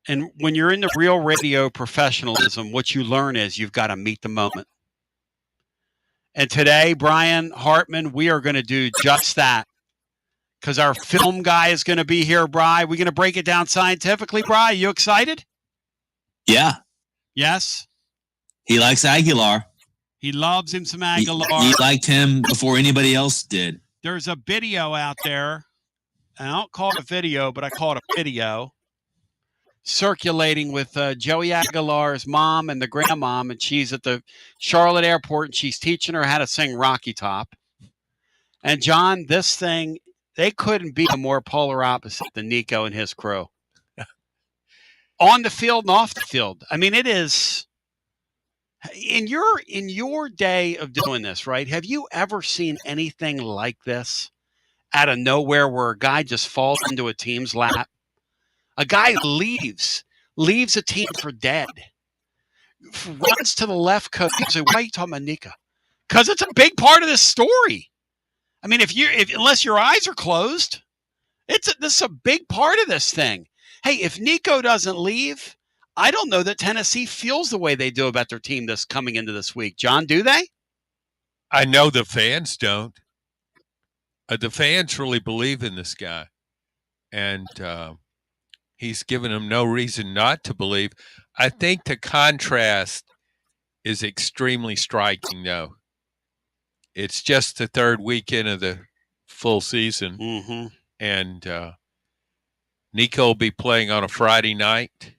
And when you're in the real radio professionalism, what you learn is you've got to meet the moment. And today, Brian Hartman, we are going to do just that because our film guy is going to be here, Bri. We're going to break it down scientifically, Bri. You excited? Yeah. Yes? He likes Aguilar. He loves him some Aguilar. He liked him before anybody else did. There's a video out there, and I don't call it a video, but I call it a video, circulating with Joey Aguilar's mom and the grandmom, and she's at the Charlotte airport, and she's teaching her how to sing Rocky Top. And, John, this thing, they couldn't be a more polar opposite than Nico and his crew. On the field and off the field. I mean, it is... In your day of doing this, right, have you ever seen anything like this out of nowhere where a guy just falls into a team's lap? A guy leaves a team for dead, runs to the left coach. You say, why are you talking about Nika? Because it's a big part of this story. I mean, unless your eyes are closed, this is a big part of this thing. Hey, if Nico doesn't leave, I don't know that Tennessee feels the way they do about their team this coming into this week. John, do they? I know the fans don't. The fans really believe in this guy. And he's given them no reason not to believe. I think the contrast is extremely striking, though. It's just the third weekend of the full season. Mm-hmm. And Nico will be playing on a Friday night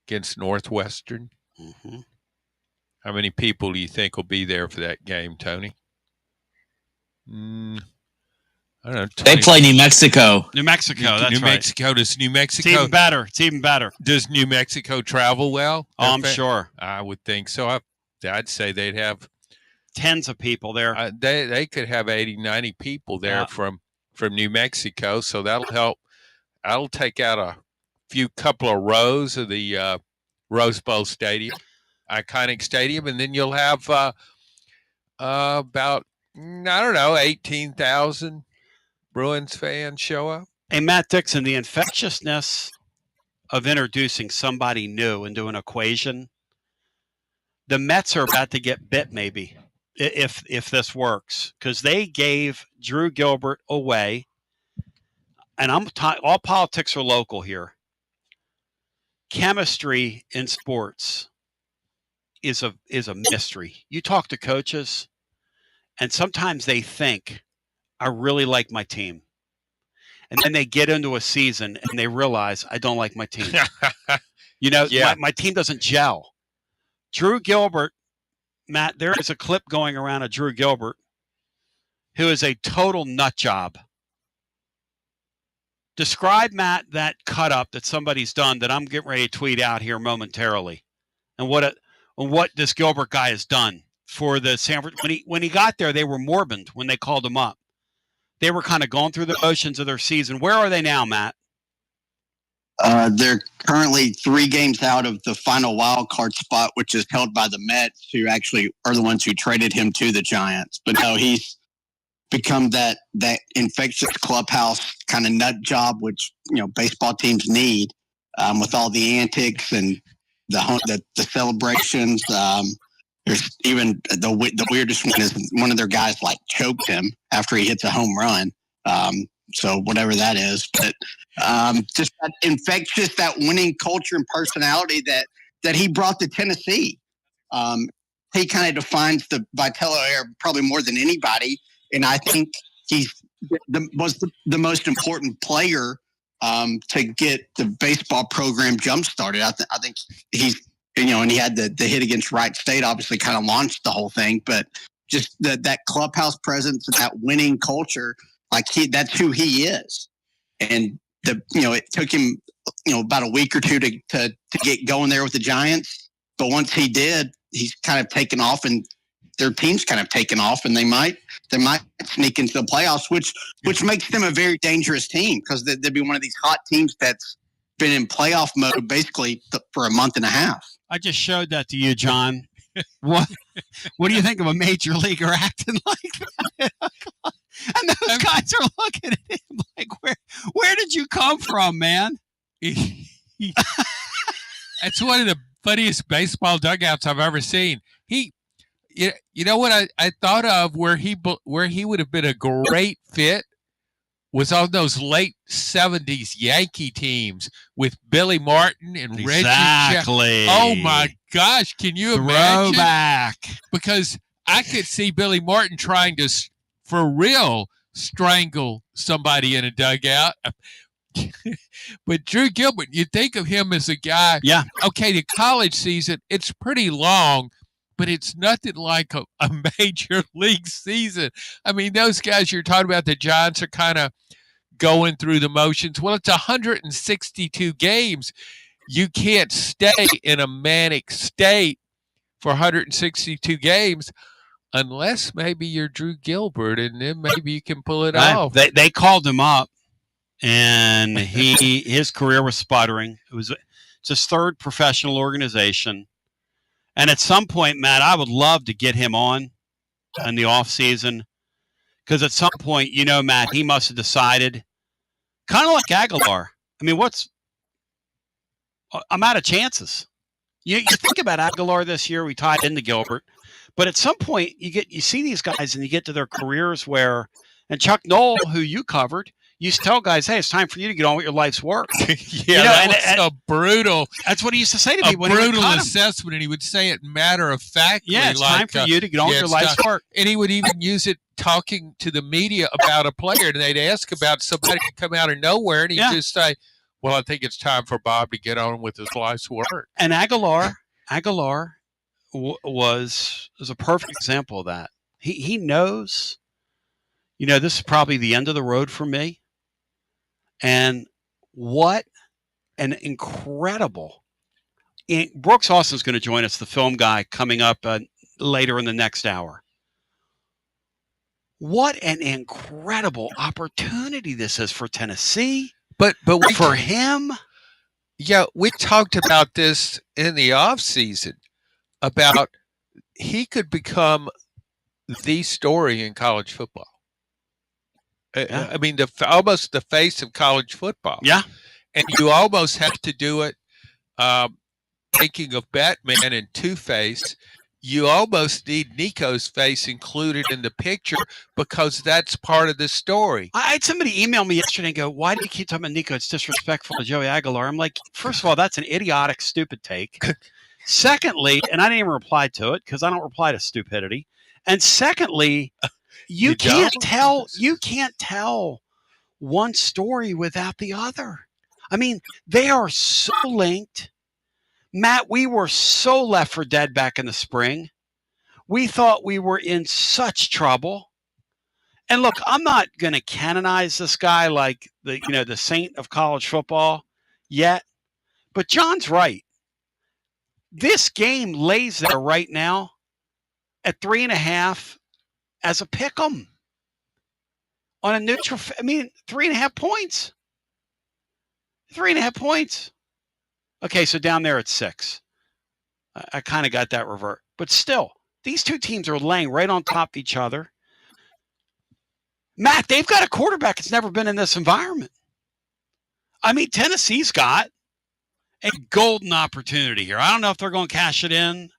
against Northwestern. Mm-hmm. How many people do you think will be there for that game, Tony? I don't know. 20. They play New Mexico. New Mexico, that's right. New Mexico. Does New Mexico... It's even better. Does New Mexico travel well? Oh, I'm sure. I would think so. I'd say they'd have... Tens of people there. They could have 80, 90 people there from New Mexico, so that'll help. That'll take out a couple of rows of the Rose Bowl Stadium, iconic stadium, and then you'll have about, 18,000 Bruins fans show up. Hey, Matt Dixon, the infectiousness of introducing somebody new into an equation, the Mets are about to get bit maybe if this works, because they gave Drew Gilbert away, and all politics are local here. Chemistry in sports is a mystery. You talk to coaches, and sometimes they think, I really like my team. And then they get into a season and they realize, I don't like my team. My team doesn't gel. Drew Gilbert, Matt, there is a clip going around of Drew Gilbert, who is a total nut job. Describe, Matt, that cut up that somebody's done that I'm getting ready to tweet out here momentarily, and what this Gilbert guy has done for the Sanford. When he got there, they were moribund when they called him up. They were kind of going through the motions of their season. Where are they now, Matt? They're currently 3 games out of the final wild card spot, which is held by the Mets, who actually are the ones who traded him to the Giants. But no, he's become that infectious clubhouse kind of nut job, which baseball teams need, with all the antics and the celebrations. There's even the weirdest one is one of their guys choked him after he hits a home run. So whatever that is, but just that infectious, that winning culture and personality that he brought to Tennessee. He kind of defines the Vitello era probably more than anybody. And I think he's was the most important player to get the baseball program jump started. I think he's, and he had the hit against Wright State, obviously kind of launched the whole thing, but just that clubhouse presence and that winning culture, that's who he is. And it took him, about a week or two to get going there with the Giants. But once he did, he's kind of taken off, and their team's kind of taken off, and they might sneak into the playoffs, which makes them a very dangerous team, because they'd be one of these hot teams that's been in playoff mode basically for a month and a half. I just showed that to you, John. What do you think of a major leaguer acting like that? And those guys are looking at him like, where did you come from, man? That's one of the funniest baseball dugouts I've ever seen. You know what I thought of where he would have been a great fit was on those late 70s Yankee teams with Billy Martin and Reggie Jackson. Exactly. Oh my gosh, can you imagine? Throwback. Because I could see Billy Martin trying to, for real, strangle somebody in a dugout. But Drew Gilbert, you think of him as a guy. Yeah. Okay, the college season, it's pretty long, but it's nothing like a major league season. I mean, those guys you're talking about, the Giants, are kind of going through the motions. Well, it's 162 games. You can't stay in a manic state for 162 games unless maybe you're Drew Gilbert, and then maybe you can pull it off. They called him up, and his career was sputtering. It's his third professional organization. And at some point, Matt, I would love to get him on in the off season, because at some point, Matt, he must have decided, kind of like Aguilar. I mean, I'm out of chances. You think about Aguilar this year, we tied into Gilbert, but at some point you see these guys and you get to their careers where, and Chuck Noll, who you covered, used to tell guys, hey, it's time for you to get on with your life's work. That was a brutal. That's what he used to say to me when he would brutal cut him. assessment, and he would say it matter of factly. Yeah, it's time for you to get on with your life's work. And he would even use it talking to the media about a player, and they'd ask about somebody to come out of nowhere, and he'd just say, well, I think it's time for Bob to get on with his life's work. And Aguilar was a perfect example of that. He knows, this is probably the end of the road for me. And what an incredible Brooks Austin's going to join us, the film guy, coming up later in the next hour. What an incredible opportunity this is for Tennessee, but for him. Yeah, we talked about this in the off season about he could become the story in college football. I mean, almost the face of college football. Yeah. And you almost have to do it, thinking of Batman and Two-Face, you almost need Nico's face included in the picture because that's part of the story. I had somebody email me yesterday and go, why do you keep talking about Nico? It's disrespectful to Joey Aguilar. I'm like, first of all, that's an idiotic, stupid take. Secondly, and I didn't even reply to it because I don't reply to stupidity. And secondly, you can't tell one story without the other. I mean, they are so linked. Matt, we were so left for dead back in the spring. We thought we were in such trouble. And look, I'm not going to canonize this guy like the saint of college football yet. But John's right. This game lays there right now at 3.5 as a pick'em on a neutral. 3.5 points. 3.5 points. Okay, so down there it's 6. I kind of got that revert. But still, these two teams are laying right on top of each other. Matt, they've got a quarterback that's never been in this environment. I mean, Tennessee's got a golden opportunity here. I don't know if they're going to cash it in.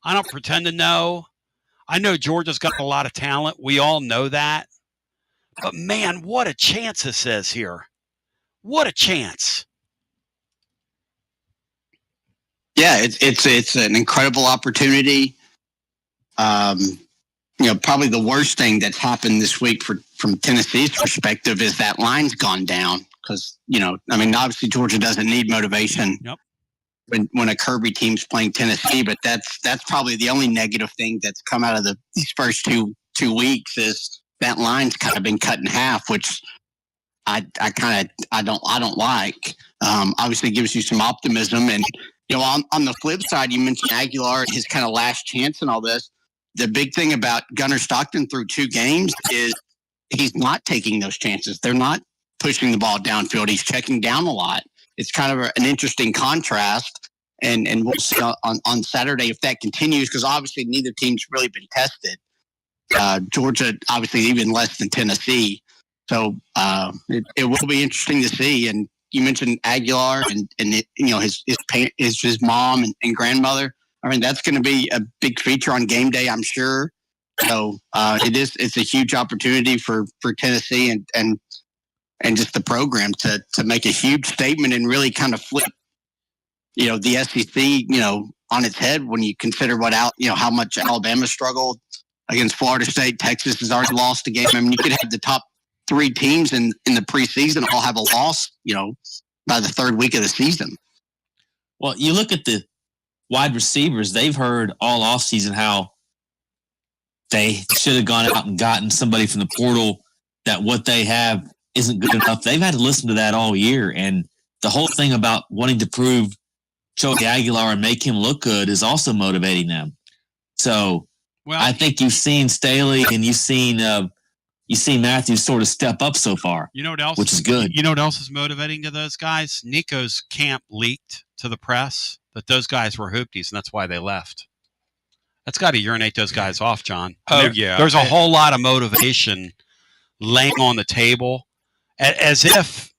I don't pretend to know. I know Georgia's got a lot of talent. We all know that. But, man, what a chance this is here. What a chance. Yeah, it's an incredible opportunity. Probably the worst thing that's happened this week from Tennessee's perspective is that line's gone down because, obviously Georgia doesn't need motivation when a Kirby team's playing Tennessee, but that's probably the only negative thing that's come out of these first two weeks is that line's kind of been cut in half, which I don't like. Obviously gives you some optimism. And, on the flip side, you mentioned Aguilar and his kind of last chance and all this. The big thing about Gunnar Stockton through 2 games is he's not taking those chances. They're not pushing the ball downfield. He's checking down a lot. It's kind of an interesting contrast. And we'll see on Saturday if that continues, because obviously neither team's really been tested. Georgia, obviously, even less than Tennessee. So it will be interesting to see. And, you mentioned Aguilar and his mom and grandmother. I mean, that's going to be a big feature on game day, I'm sure. So it's a huge opportunity for Tennessee and just the program to make a huge statement and really kind of flip, the SEC, on its head when you consider how much Alabama struggled against Florida State. Texas has already lost a game. I mean, you could have the top 3 teams in the preseason all have a loss, by the 3rd week of the season. Well, you look at the wide receivers, they've heard all offseason how they should have gone out and gotten somebody from the portal, that what they have isn't good enough. They've had to listen to that all year. And the whole thing about wanting to prove Joey Aguilar and make him look good is also motivating them. So I think you've seen Staley and you've seen Matthews sort of step up so far. You know what else? Which is good. You know what else is motivating to those guys? Nico's camp leaked to the press that those guys were hoopties, and that's why they left. That's got to urinate those guys off, John. Yeah. There's a whole lot of motivation laying on the table, as if,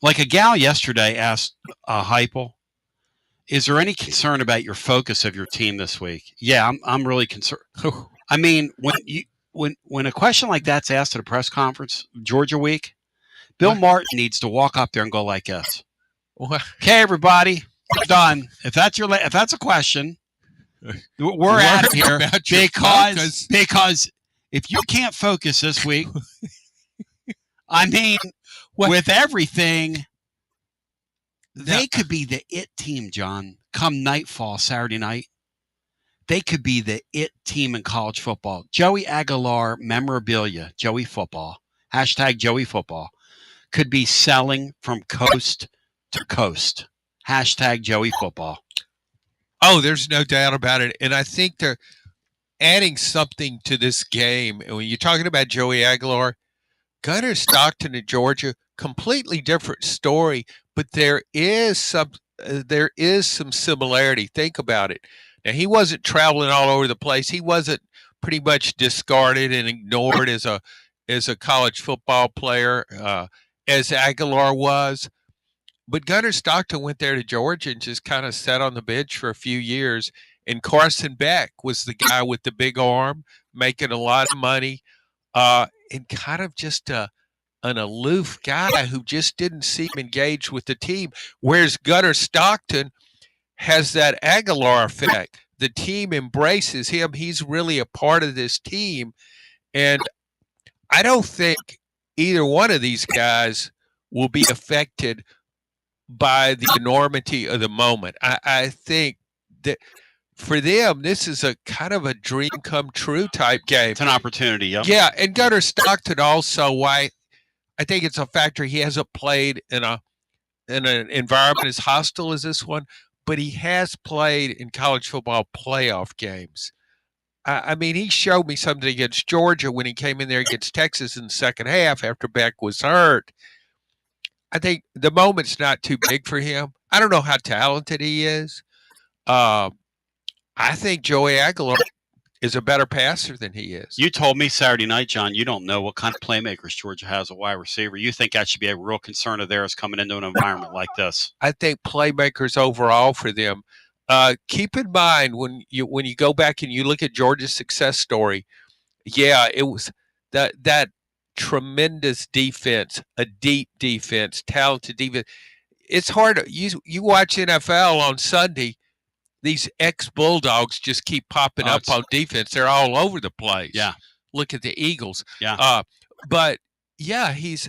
like a gal yesterday asked Heupel, is there any concern about your focus of your team this week? Yeah, I'm really concerned. I mean, when a question like that's asked at a press conference, Georgia week, Bill Martin needs to walk up there and go like this. Okay, everybody, we're done. If that's a question, we're out of here because if you can't focus this week, I mean, with everything, they could be the it team, John. Come nightfall Saturday night, they could be the it team in college football. Joey Aguilar memorabilia, Joey Football, hashtag Joey Football, could be selling from coast to coast. Hashtag Joey Football. Oh, there's no doubt about it. And I think they're adding something to this game. And when you're talking about Joey Aguilar, Gunnar Stockton in Georgia, completely different story, but there is some similarity. Think about it. Now, he wasn't traveling all over the place. He wasn't pretty much discarded and ignored as a college football player, as Aguilar was. But Gunnar Stockton went there to Georgia and just kind of sat on the bench for a few years. And Carson Beck was the guy with the big arm, making a lot of money, and kind of just an aloof guy who just didn't seem engaged with the team. Whereas Gunnar Stockton has that Aguilar effect. The team embraces him. He's really a part of this team. And I don't think either one of these guys will be affected by the enormity of the moment. I think that for them, this is a kind of a dream come true type game. It's an opportunity, yeah. And Gunnar Stockton also, I think it's a factor. He hasn't played in an environment as hostile as this one, but he has played in college football playoff games. I mean, he showed me something against Georgia when he came in there against Texas in the second half after Beck was hurt. I think the moment's not too big for him. I don't know how talented he is. I think Joey Aguilar is a better passer than he is. You told me Saturday night, John, you don't know what kind of playmakers Georgia has at wide receiver. You think that should be a real concern of theirs coming into an environment like this? I think playmakers overall for them. Keep in mind when you go back and you look at Georgia's success story, it was that tremendous defense, a deep defense, talented defense. It's hard. You watch NFL on Sunday, these ex-Bulldogs just keep popping up on defense. They're all over the place. Yeah. Look at the Eagles. Yeah. He's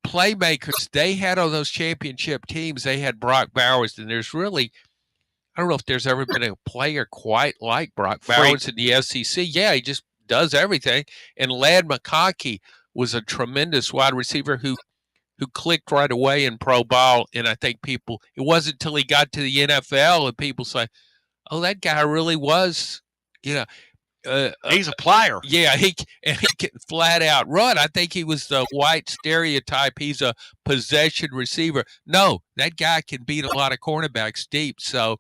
playmakers. They had on those championship teams, they had Brock Bowers, and there's really, I don't know if there's ever been a player quite like Brock Bowers in the SEC. Yeah, he just does everything. And Ladd McConkey was a tremendous wide receiver who clicked right away in pro ball. And I think it wasn't until he got to the NFL and people say, oh, that guy really was, he's a plier. Yeah, he can flat out run. I think he was the white stereotype. He's a possession receiver. No, that guy can beat a lot of cornerbacks deep. So,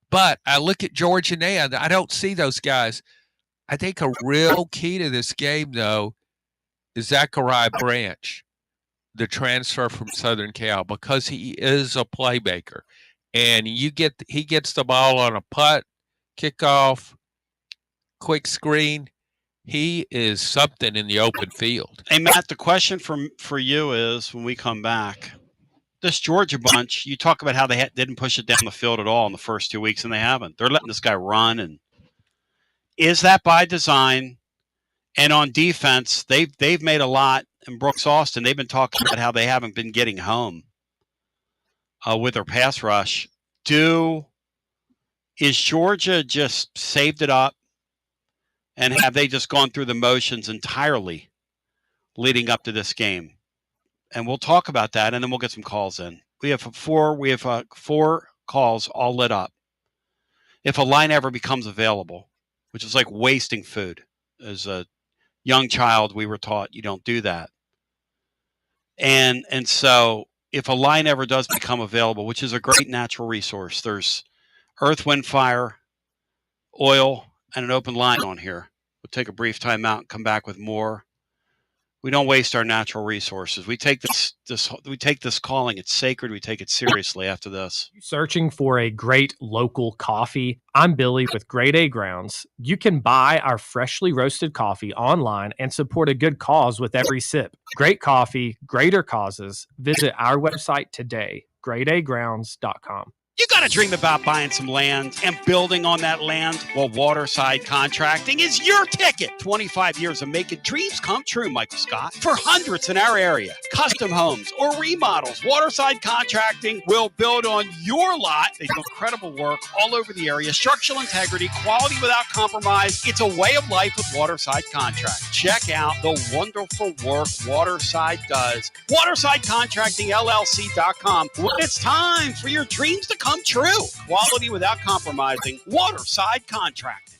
but I look at Georgia now, I don't see those guys. I think a real key to this game, though, is Zachariah Branch. the transfer from Southern Cal because he is a playmaker. And he gets the ball on a putt, kickoff, quick screen. He is something in the open field. Hey, Matt, the question for you is when we come back, this Georgia bunch, you talk about how they didn't push it down the field at all in the first 2 weeks, and they haven't. They're letting this guy run. And is that by design? And on defense, they've made a lot. And Brooks Austin, they've been talking about how they haven't been getting home with their pass rush. Is Georgia just saved it up? And have they just gone through the motions entirely leading up to this game? And we'll talk about that, and then we'll get some calls in. We have four calls all lit up. If a line ever becomes available, which is like wasting food. As a young child, we were taught you don't do that. And so if a line ever does become available, which is a great natural resource, there's earth, wind, fire, oil, and an open line on here. We'll take a brief time out and come back with more. We don't waste our natural resources. We take this calling. It's sacred. We take it seriously after this. Searching for a great local coffee? I'm Billy with Grade A Grounds. You can buy our freshly roasted coffee online and support a good cause with every sip. Great coffee, greater causes. Visit our website today, gradeagrounds.com. You got to dream about buying some land and building on that land. Well, Waterside Contracting is your ticket. 25 years of making dreams come true, Michael Scott. For hundreds in our area, custom homes or remodels, Waterside Contracting will build on your lot. They do incredible work all over the area. Structural integrity, quality without compromise. It's a way of life with Waterside Contract. Check out the wonderful work Waterside does. WatersideContractingLLC.com. When it's time for your dreams to come true. Quality without compromising. Waterside Contracting.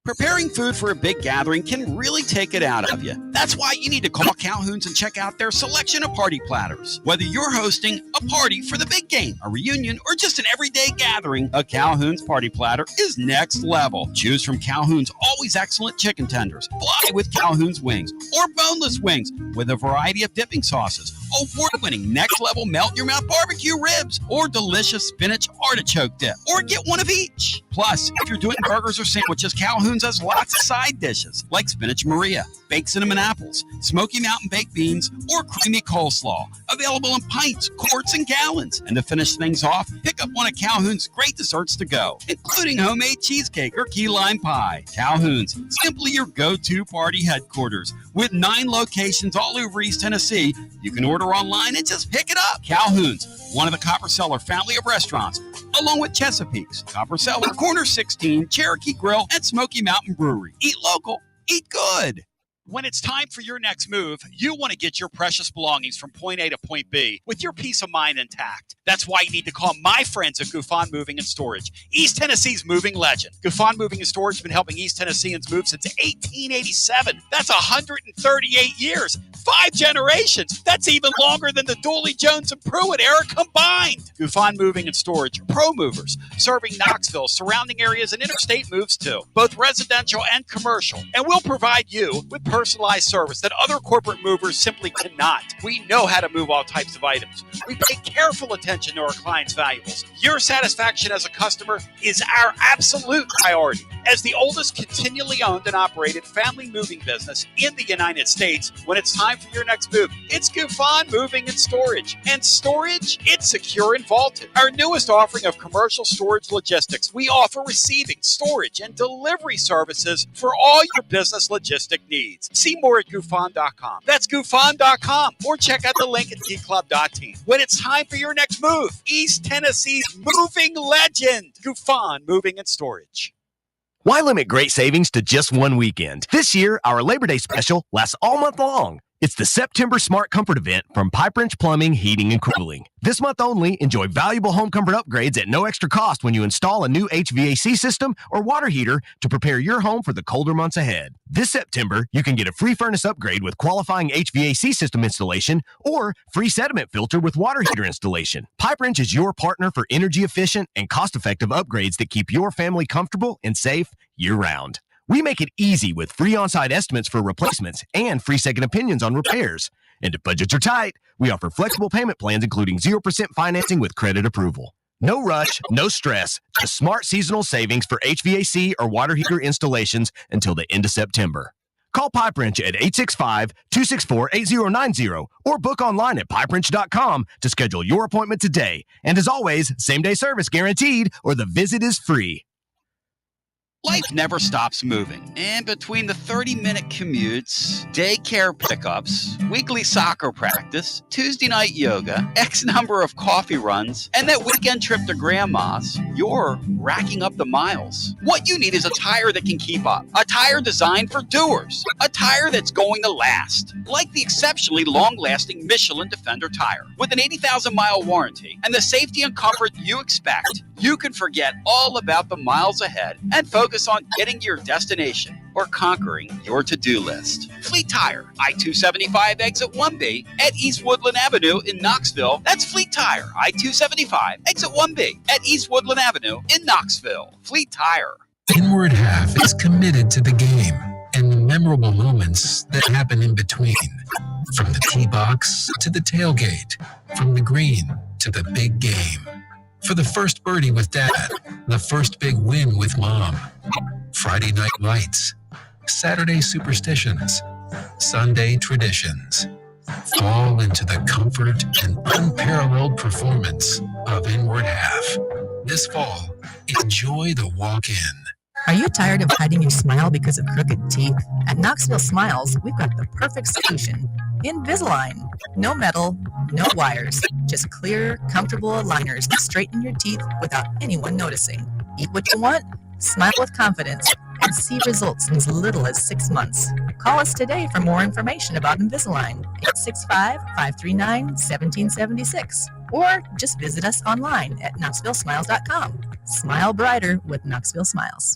Preparing food for a big gathering can really take it out of you. That's why you need to call Calhoun's and check out their selection of party platters. Whether you're hosting a party for the big game, a reunion, or just an everyday gathering, a Calhoun's party platter is next level. Choose from Calhoun's always excellent chicken tenders, fly with Calhoun's wings, or boneless wings with a variety of dipping sauces, award-winning next-level melt-in-your-mouth barbecue ribs, or delicious spinach artichoke dip, or get one of each. Plus, if you're doing burgers or sandwiches, Calhoun's has lots of side dishes like spinach Maria, baked cinnamon apples, Smoky Mountain baked beans, or creamy coleslaw. Available in pints, quarts, and gallons. And to finish things off, pick up one of Calhoun's great desserts to go, including homemade cheesecake or key lime pie. Calhoun's, simply your go-to party headquarters. With 9 locations all over East Tennessee, you can order online and just pick it up. Calhoun's, one of the Copper Cellar family of restaurants, along with Chesapeake's, Copper Cellar, Corner 16, Cherokee Grill, and Smoky Mountain Brewery. Eat local, eat good. When it's time for your next move, you want to get your precious belongings from point A to point B with your peace of mind intact. That's why you need to call my friends at Gouffon Moving and Storage, East Tennessee's moving legend. Gouffon Moving and Storage has been helping East Tennesseans move since 1887. That's 138 years, 5 generations. That's even longer than the Dooley, Jones, and Pruitt era combined. Gouffon Moving and Storage are pro movers, serving Knoxville, surrounding areas, and interstate moves too, both residential and commercial. And we'll provide you with personalized service that other corporate movers simply cannot. We know how to move all types of items. We pay careful attention to our clients' valuables. Your satisfaction as a customer is our absolute priority. As the oldest continually owned and operated family moving business in the United States, when it's time for your next move, it's Gouffon Moving and Storage. And storage, it's secure and vaulted. Our newest offering of commercial storage logistics, we offer receiving, storage, and delivery services for all your business logistic needs. See more at Gouffon.com. That's Gouffon.com. Or check out the link at tclub.team. When it's time for your next move, East Tennessee's moving legend, Gouffon Moving and Storage. Why limit great savings to just one weekend? This year, our Labor Day special lasts all month long. It's the September Smart Comfort event from Pipe Wrench Plumbing, Heating, and Cooling. This month only, enjoy valuable home comfort upgrades at no extra cost when you install a new HVAC system or water heater to prepare your home for the colder months ahead. This September, you can get a free furnace upgrade with qualifying HVAC system installation or free sediment filter with water heater installation. Pipe Wrench is your partner for energy-efficient and cost-effective upgrades that keep your family comfortable and safe year-round. We make it easy with free on-site estimates for replacements and free second opinions on repairs. And if budgets are tight, we offer flexible payment plans including 0% financing with credit approval. No rush, no stress, just smart seasonal savings for HVAC or water heater installations until the end of September. Call Pipe Wrench at 865-264-8090 or book online at pipewrench.com to schedule your appointment today. And as always, same-day service guaranteed or the visit is free. Life never stops moving. And between the 30-minute commutes, daycare pickups, weekly soccer practice, Tuesday night yoga, X number of coffee runs, and that weekend trip to grandma's, you're racking up the miles. What you need is a tire that can keep up. A tire designed for doers. A tire that's going to last. Like the exceptionally long-lasting Michelin Defender tire. With an 80,000-mile warranty and the safety and comfort you expect, you can forget all about the miles ahead and focus on getting to your destination or conquering your to-do list. Fleet Tire, I-275 exit 1B at East Woodland Avenue in Knoxville. That's Fleet Tire, I-275 exit 1B at East Woodland Avenue in Knoxville. Fleet Tire. Inward Half is committed to the game and the memorable moments that happen in between. From the tee box to the tailgate, from the green to the big game. For the first birdie with Dad, the first big win with Mom, Friday night lights, Saturday superstitions, Sunday traditions. Fall into the comfort and unparalleled performance of Inward Half. This fall, enjoy the walk-in. Are you tired of hiding your smile because of crooked teeth? At Knoxville Smiles, we've got the perfect solution. Invisalign. No metal, no wires, just clear, comfortable aligners that straighten your teeth without anyone noticing. Eat what you want, smile with confidence, and see results in as little as 6 months. Call us today for more information about Invisalign at 865-539-1776. Or just visit us online at knoxvillesmiles.com. Smile brighter with Knoxville Smiles.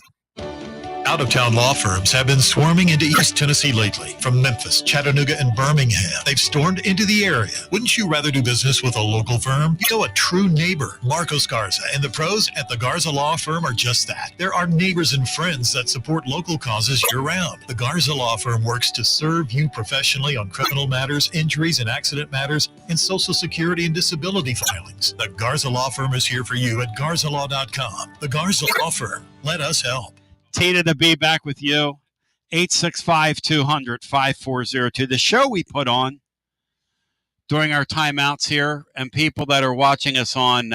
Out-of-town law firms have been swarming into East Tennessee lately. From Memphis, Chattanooga, and Birmingham, they've stormed into the area. Wouldn't you rather do business with a local firm? You know, a true neighbor. Marcos Garza and the pros at the Garza Law Firm are just that. There are neighbors and friends that support local causes year-round. The Garza Law Firm works to serve you professionally on criminal matters, injuries and accident matters, and Social Security and disability filings. The Garza Law Firm is here for you at garzalaw.com. The Garza Law Firm. Let us help. Tita to be back with you. 865-200-5402. The show we put on during our timeouts here, and people that are watching us on,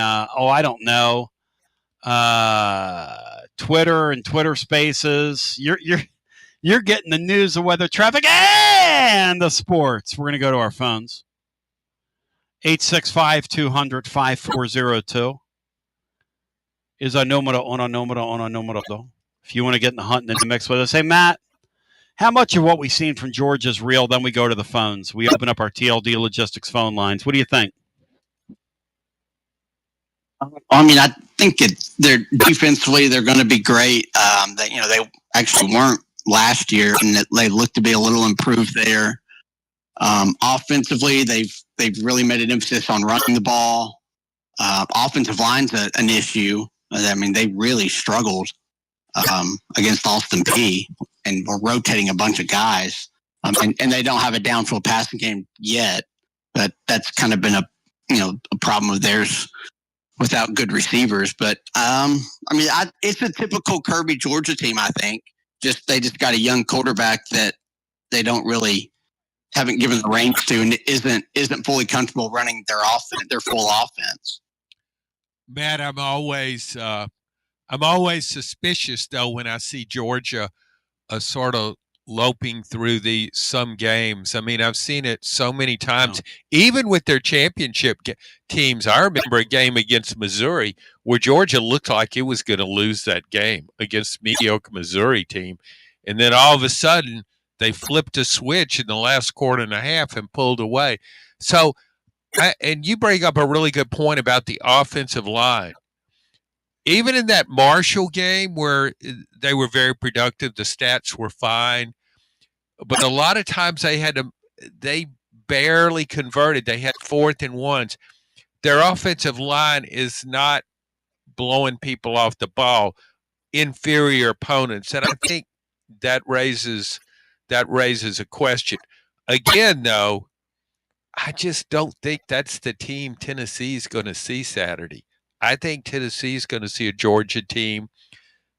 Twitter and Twitter Spaces. You're getting the news, the weather, traffic, and the sports. We're going to go to our phones. 865-200-5402 is our numero. If you want to get in the hunt and in the mix with us, hey, Matt, how much of what we've seen from Georgia is real? Then we go to the phones. We open up our TLD Logistics phone lines. What do you think? I mean, I think they're defensively, they're going to be great. They actually weren't last year, and they look to be a little improved there. Offensively, they've really made an emphasis on running the ball. Offensive line's an issue. I mean, they really struggled against Austin P, and we're rotating a bunch of guys. And they don't have a downfield passing game yet, but that's kind of been a problem of theirs without good receivers. But it's a typical Kirby Georgia team. I think they just got a young quarterback that they haven't given the reins to, and isn't fully comfortable running their full offense. Matt, I'm always suspicious though when I see Georgia sort of loping through some games. I mean, I've seen it so many times, even with their championship teams. I remember a game against Missouri where Georgia looked like it was going to lose that game against a mediocre Missouri team, and then all of a sudden they flipped a switch in the last quarter and a half and pulled away. So, and you bring up a really good point about the offensive line. Even in that Marshall game where they were very productive, the stats were fine, but a lot of times they barely converted. They had 4th and 1s. Their offensive line is not blowing people off the ball, inferior opponents, and I think that raises a question. Again, though, I just don't think that's the team Tennessee's going to see Saturday. I think Tennessee's going to see a Georgia team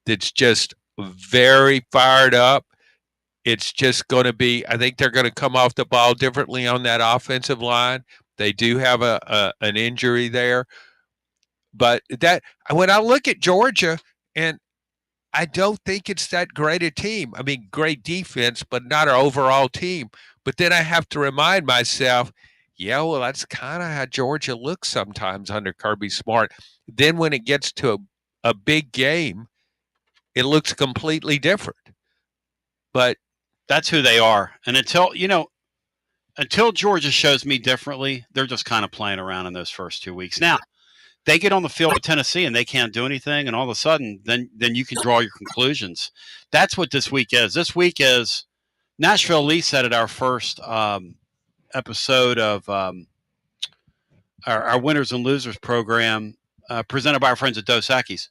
that's just very fired up. It's just going to be, I think they're going to come off the ball differently on that offensive line. They do have an injury there. But that when I look at Georgia, and I don't think it's that great a team. I mean, great defense, but not an overall team. But then I have to remind myself, yeah, well, that's kind of how Georgia looks sometimes under Kirby Smart. Then when it gets to a big game, it looks completely different. But that's who they are. And until Georgia shows me differently, they're just kind of playing around in those first 2 weeks. Now, they get on the field with Tennessee and they can't do anything, and all of a sudden, then you can draw your conclusions. That's what this week is. This week is Nashville Lee said at our first episode of our Winners and Losers program presented by our friends at Dos Equis.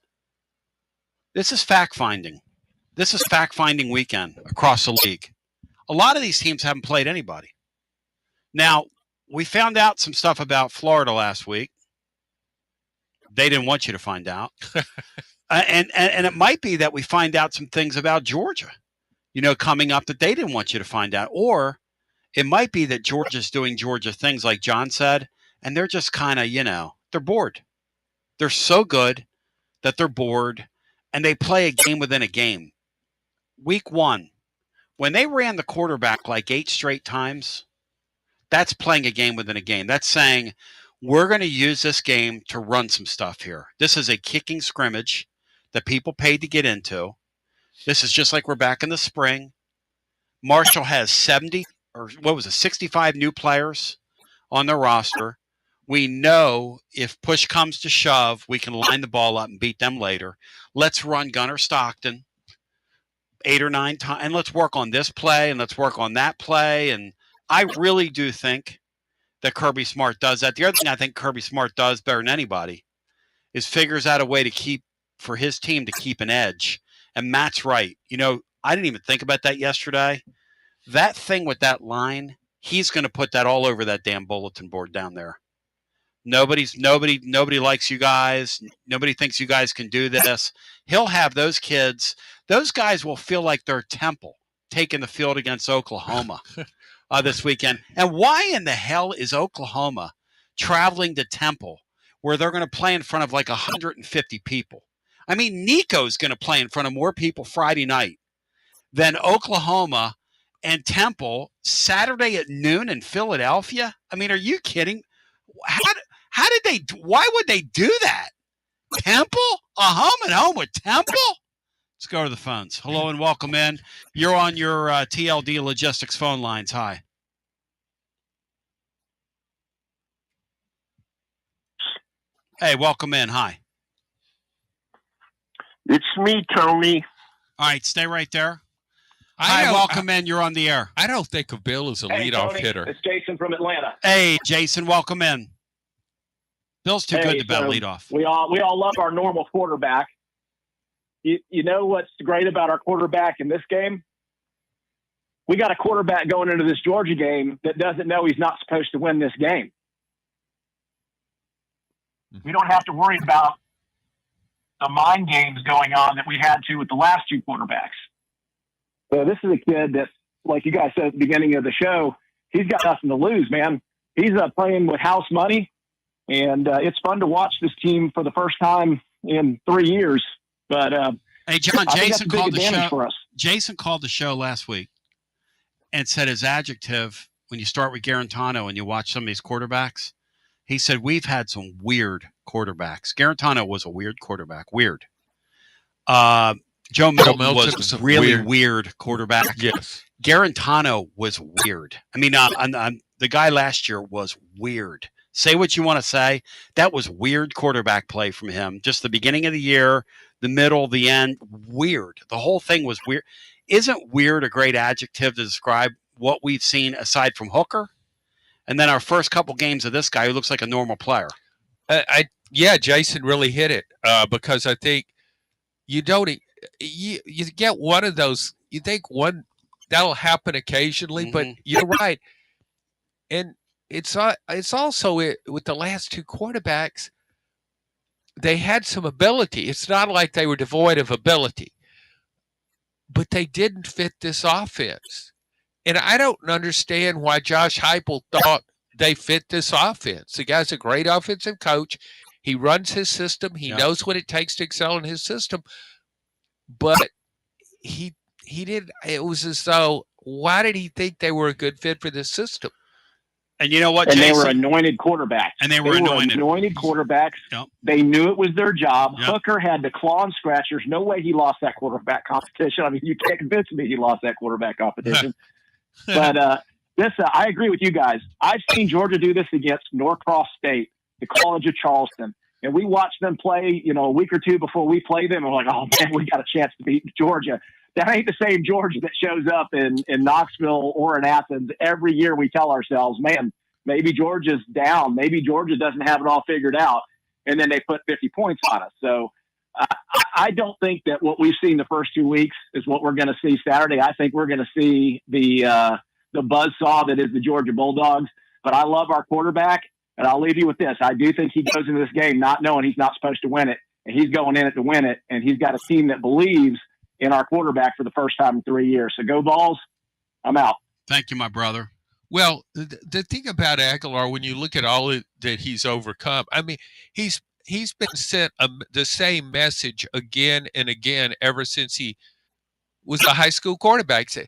This is fact-finding. This is fact-finding weekend across the league. A lot of these teams haven't played anybody. Now, we found out some stuff about Florida last week. They didn't want you to find out. And it might be that we find out some things about Georgia, coming up that they didn't want you to find out. Or it might be that Georgia's doing Georgia things like John said, and they're just kind of, they're bored. They're so good that they're bored, and they play a game within a game. Week 1, when they ran the quarterback like 8 straight times, that's playing a game within a game. That's saying, we're going to use this game to run some stuff here. This is a kicking scrimmage that people paid to get into. This is just like we're back in the spring. Marshall has 65 new players on their roster. We know if push comes to shove, we can line the ball up and beat them later. Let's run Gunnar Stockton 8 or 9 times, and let's work on this play, and let's work on that play. And I really do think that Kirby Smart does that. The other thing I think Kirby Smart does better than anybody is figures out a way for his team to keep an edge. And Matt's right. I didn't even think about that yesterday. That thing with that line, he's going to put that all over that damn bulletin board down there. Nobody likes you guys. Nobody thinks you guys can do this. He'll have those kids. Those guys will feel like they're Temple taking the field against Oklahoma. This weekend. And why in the hell is Oklahoma traveling to Temple where they're going to play in front of like 150 people? I mean, Nico's going to play in front of more people Friday night than Oklahoma and Temple Saturday at noon in Philadelphia. I mean, are you kidding? Why would they do that? Temple? A home and home with Temple? Let's go to the phones. Hello and welcome in. You're on your TLD Logistics phone lines. Hi. Hey, welcome in. Hi. It's me, Tony. All right, stay right there. Hi, welcome in. You're on the air. I don't think of Bill as a leadoff hitter. It's Jason from Atlanta. Hey, Jason, welcome in. Bill's too good to bat leadoff. We all love our normal quarterback. You know what's great about our quarterback in this game? We got a quarterback going into this Georgia game that doesn't know he's not supposed to win this game. We don't have to worry about the mind games going on that we had to with the last 2 quarterbacks. So this is a kid that, like you guys said at the beginning of the show, he's got nothing to lose, man. He's playing with house money, and it's fun to watch this team for the first time in 3 years. But hey, John, Jason called the show. Jason called the show last week and said his adjective when you start with Garantano and you watch some of these quarterbacks. He said we've had some weird quarterbacks. Garantano was a weird quarterback. Weird. Joe Milton was a really weird quarterback. Yes. Garantano was weird. I mean, the guy last year was weird. Say what you want to say. That was weird quarterback play from him. Just the beginning of the year, the middle, the end, weird. The whole thing was weird. Isn't weird a great adjective to describe what we've seen aside from Hooker? And then our first couple games of this guy who looks like a normal player. Jason really hit it because I think you get one of those. You think one that'll happen occasionally, but you're right. And it's also with the last two quarterbacks, they had some ability. It's not like they were devoid of ability, but they didn't fit this offense. And I don't understand why Josh Heupel thought they fit this offense. The guy's a great offensive coach. He runs his system. He knows what it takes to excel in his system. But he did. It was as though, why did he think they were a good fit for this system? And you know what, and Jason? they were anointed quarterbacks. And they were anointed quarterbacks. Yep. They knew it was their job. Yep. Hooker had to claw and scratch. There's no way he lost that quarterback competition. I mean, you can't convince me he lost that quarterback competition. But I agree with you guys. I've seen Georgia do this against Norcross State, the College of Charleston. And we watched them play, a week or two before we played them. And we're like, oh, man, we got a chance to beat Georgia. That ain't the same Georgia that shows up in Knoxville or in Athens. Every year we tell ourselves, man, maybe Georgia's down. Maybe Georgia doesn't have it all figured out. And then they put 50 points on us. So I don't think that what we've seen the first 2 weeks is what we're going to see Saturday. I think we're going to see the buzzsaw that is the Georgia Bulldogs. But I love our quarterback. And I'll leave you with this. I do think he goes into this game not knowing he's not supposed to win it. And he's going in it to win it. And he's got a team that believes in our quarterback for the first time in 3 years. So go Vols. I'm out. Thank you, my brother. Well, the thing about Aguilar, when you look at all that he's overcome, I mean, he's been sent the same message again and again ever since he was a high school quarterback. Say,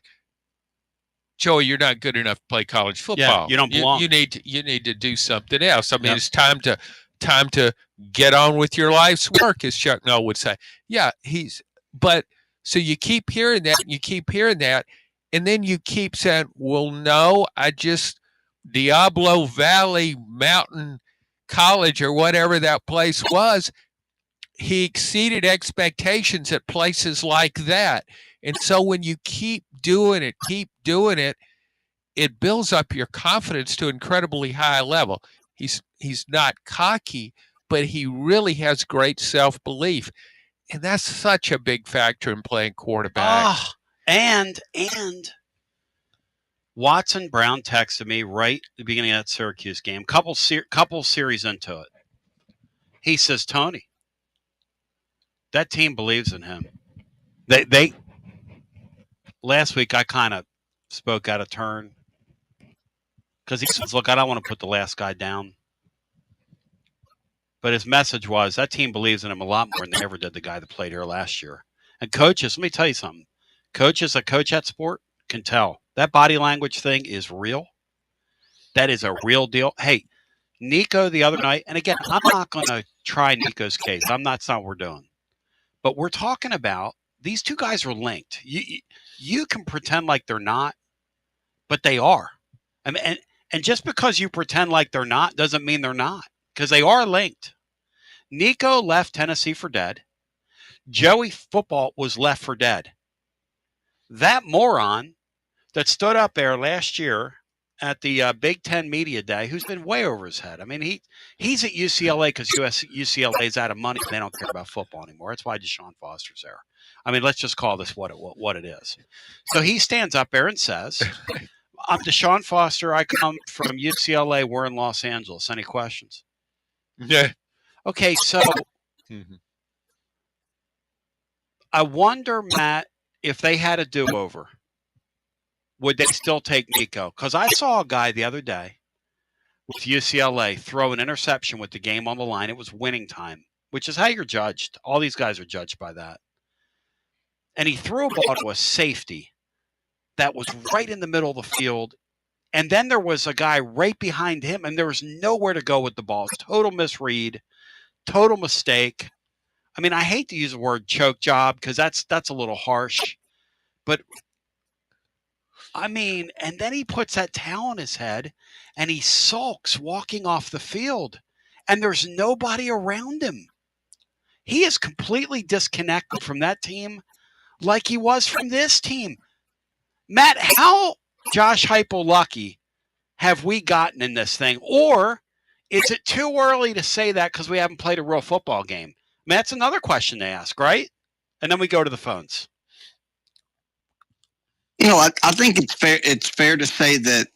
Joey, you're not good enough to play college football. Yeah, you don't belong. You need to do something else. I mean, It's time to get on with your life's work, as Chuck Noll would say. Yeah, so you keep hearing that, and you keep hearing that, and then you keep saying, well, no, Diablo Valley Mountain College or whatever that place was, he exceeded expectations at places like that. And so when you keep doing it, it builds up your confidence to an incredibly high level. He's not cocky, but he really has great self-belief. And that's such a big factor in playing quarterback. Oh, and Watson Brown texted me right at the beginning of that Syracuse game, couple series into it. He says, Tony, that team believes in him. They last week I kind of spoke out of turn because he says, look, I don't want to put the last guy down. But his message was that team believes in him a lot more than they ever did the guy that played here last year. And coaches, let me tell you something. Coaches that coach that sport can tell. That body language thing is real. That is a real deal. Hey, Nico the other night, and again, I'm not going to try Nico's case. That's not what we're doing. But we're talking about these two guys are linked. You can pretend like they're not, but they are. I mean, and just because you pretend like they're not doesn't mean they're not, because they are linked. Nico left Tennessee for dead. Joey football was left for dead. That moron that stood up there last year at the Big Ten Media Day, who's been way over his head. I mean, he's at UCLA because UCLA is out of money. They don't care about football anymore. That's why Deshaun Foster's there. I mean, let's just call this what it is. So he stands up there and says, I'm Deshaun Foster. I come from UCLA. We're in Los Angeles. Any questions? Yeah. Okay, so I wonder, Matt, if they had a do-over, would they still take Nico? Because I saw a guy the other day with UCLA throw an interception with the game on the line. It was winning time, which is how you're judged. All these guys are judged by that. And he threw a ball to a safety that was right in the middle of the field. And then there was a guy right behind him, and there was nowhere to go with the ball. Total misread, total mistake. I mean, I hate to use the word choke job because that's a little harsh. But, I mean, and then he puts that towel on his head, and he sulks walking off the field. And there's nobody around him. He is completely disconnected from that team like he was from this team. Matt, how Josh Heupel lucky have we gotten in this thing? Or is it too early to say that because we haven't played a real football game? I mean, that's another question to ask, right? And then we go to the phones. I think it's fair to say that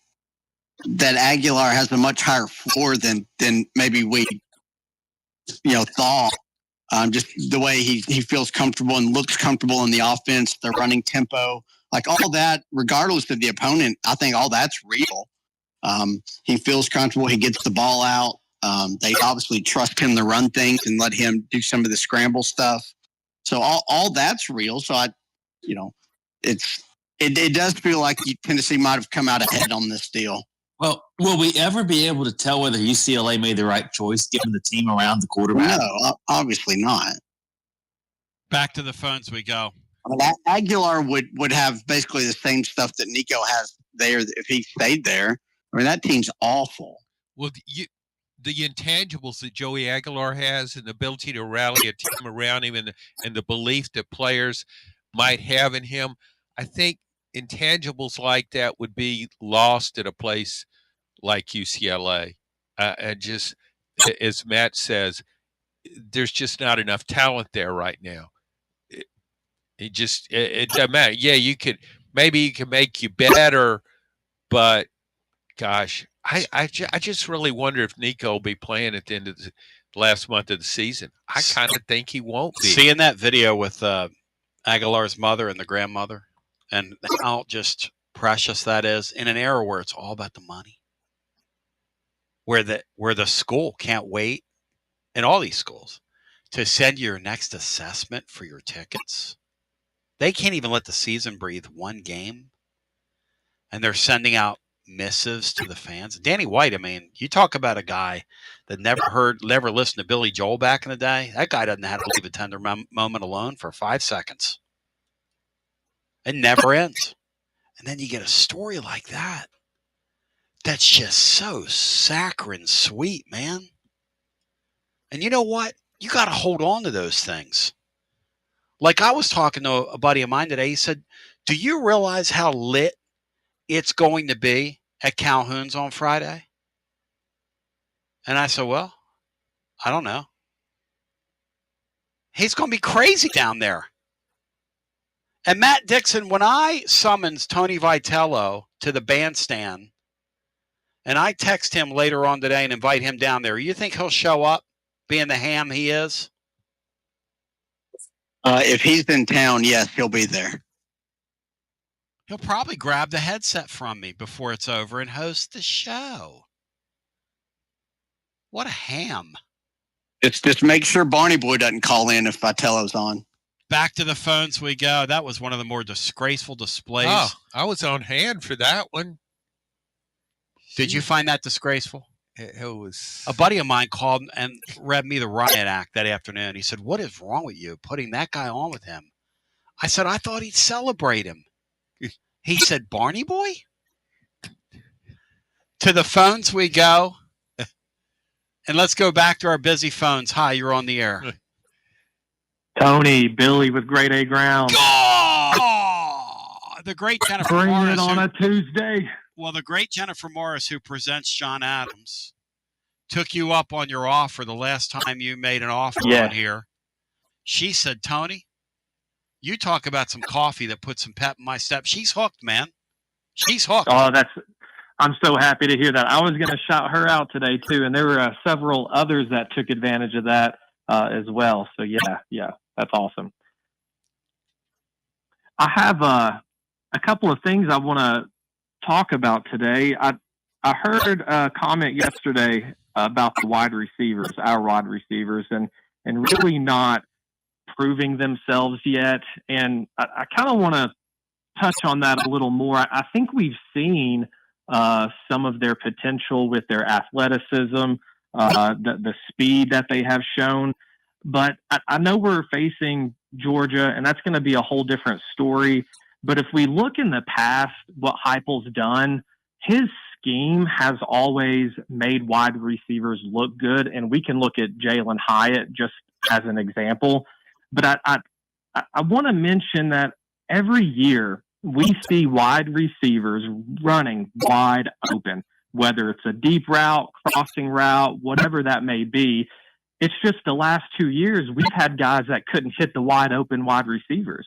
that Aguilar has a much higher floor than maybe we thought. Just the way he feels comfortable and looks comfortable in the offense, the running tempo, like all that, regardless of the opponent, I think all that's real. He feels comfortable. He gets the ball out. They obviously trust him to run things and let him do some of the scramble stuff. So all that's real. So it does feel like Tennessee might have come out ahead on this deal. Well, will we ever be able to tell whether UCLA made the right choice given the team around the quarterback? No, obviously not. Back to the phones we go. I mean, Aguilar would have basically the same stuff that Nico has there if he stayed there. I mean, that team's awful. Well, the intangibles that Joey Aguilar has and the ability to rally a team around him and the belief that players might have in him, I think intangibles like that would be lost at a place like UCLA. And just, as Matt says, there's just not enough talent there right now. It doesn't matter. Yeah, maybe you can make you better, but gosh, I just really wonder if Nico will be playing at the end of the last month of the season. I kind of think he won't be. Seeing that video with Aguilar's mother and the grandmother, and how just precious that is in an era where it's all about the money, where the school can't wait, and all these schools, to send your next assessment for your tickets. They can't even let the season breathe one game, and they're sending out missives to the fans. Danny White, I mean, you talk about a guy that never listened to Billy Joel back in the day. That guy doesn't have to leave a tender moment alone for 5 seconds. It never ends. And then you get a story like that. That's just so saccharine sweet, man. And you know what? You got to hold on to those things. Like I was talking to a buddy of mine today. He said, do you realize how lit it's going to be at Calhoun's on Friday? And I said, well, I don't know. He's going to be crazy down there. And Matt Dixon, when I summons Tony Vitello to the bandstand, and I text him later on today and invite him down there, you think he'll show up, being the ham he is? If he's in town, yes, he'll be there. He'll probably grab the headset from me before it's over and host the show. What a ham. It's just make sure Barney Boy doesn't call in if Vitello's on. Back to the phones we go. That was one of the more disgraceful displays. Oh, I was on hand for that one. Did you find that disgraceful? It was. A buddy of mine called and read me the riot act that afternoon. He said, what is wrong with you putting that guy on with him? I said, I thought he'd celebrate him. He said, Barney Boy? To the phones we go. And let's go back to our busy phones. Hi, you're on the air. Tony, Billy with Grade A Ground. Oh, the great Jennifer Bring Morris. it on a Tuesday. Well, the great Jennifer Morris, who presents John Adams, took you up on your offer the last time you made an offer on here. She said, Tony, you talk about some coffee that put some pep in my step. She's hooked, man. She's hooked. Oh, I'm so happy to hear that. I was going to shout her out today, too, and there were several others that took advantage of that as well. So, yeah, that's awesome. I have a couple of things I want to talk about today. I heard a comment yesterday about the wide receivers, our wide receivers, and really not proving themselves yet. And I kind of want to touch on that a little more. I think we've seen some of their potential with their athleticism, the speed that they have shown. But I know we're facing Georgia, and that's going to be a whole different story. But if we look in the past, what Heupel's done, his scheme has always made wide receivers look good. And we can look at Jalen Hyatt just as an example. But I want to mention that every year we see wide receivers running wide open, whether it's a deep route, crossing route, whatever that may be. It's just the last 2 years we've had guys that couldn't hit the wide open wide receivers.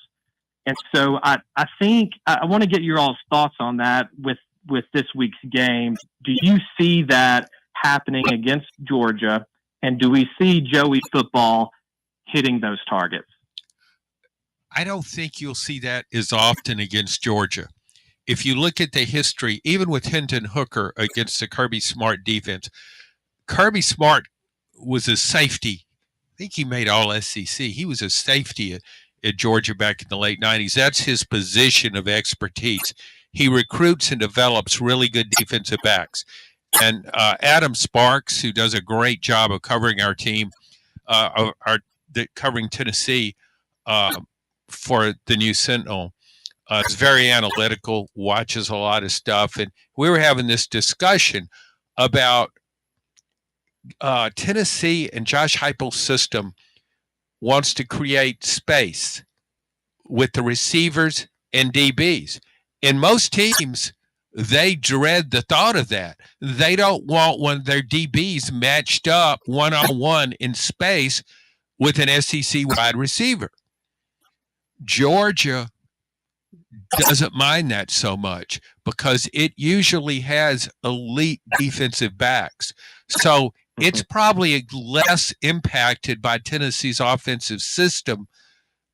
And so I think I want to get your all's thoughts on that with with this week's game, do you see that happening against Georgia? And do we see Joey football hitting those targets? I don't think you'll see that as often against Georgia. If you look at the history, even with Hendon Hooker against the Kirby Smart defense, Kirby Smart was a safety. I think he made all SEC. He was a safety at Georgia back in the late 90s. That's his position of expertise. He recruits and develops really good defensive backs. And Adam Sparks, who does a great job of covering our team, covering Tennessee for the New Sentinel, is very analytical, watches a lot of stuff. And we were having this discussion about Tennessee and Josh Heupel's system wants to create space with the receivers and DBs. In most teams, they dread the thought of that. They don't want one of their DBs matched up one-on-one in space with an SEC wide receiver. Georgia doesn't mind that so much because it usually has elite defensive backs. So it's probably less impacted by Tennessee's offensive system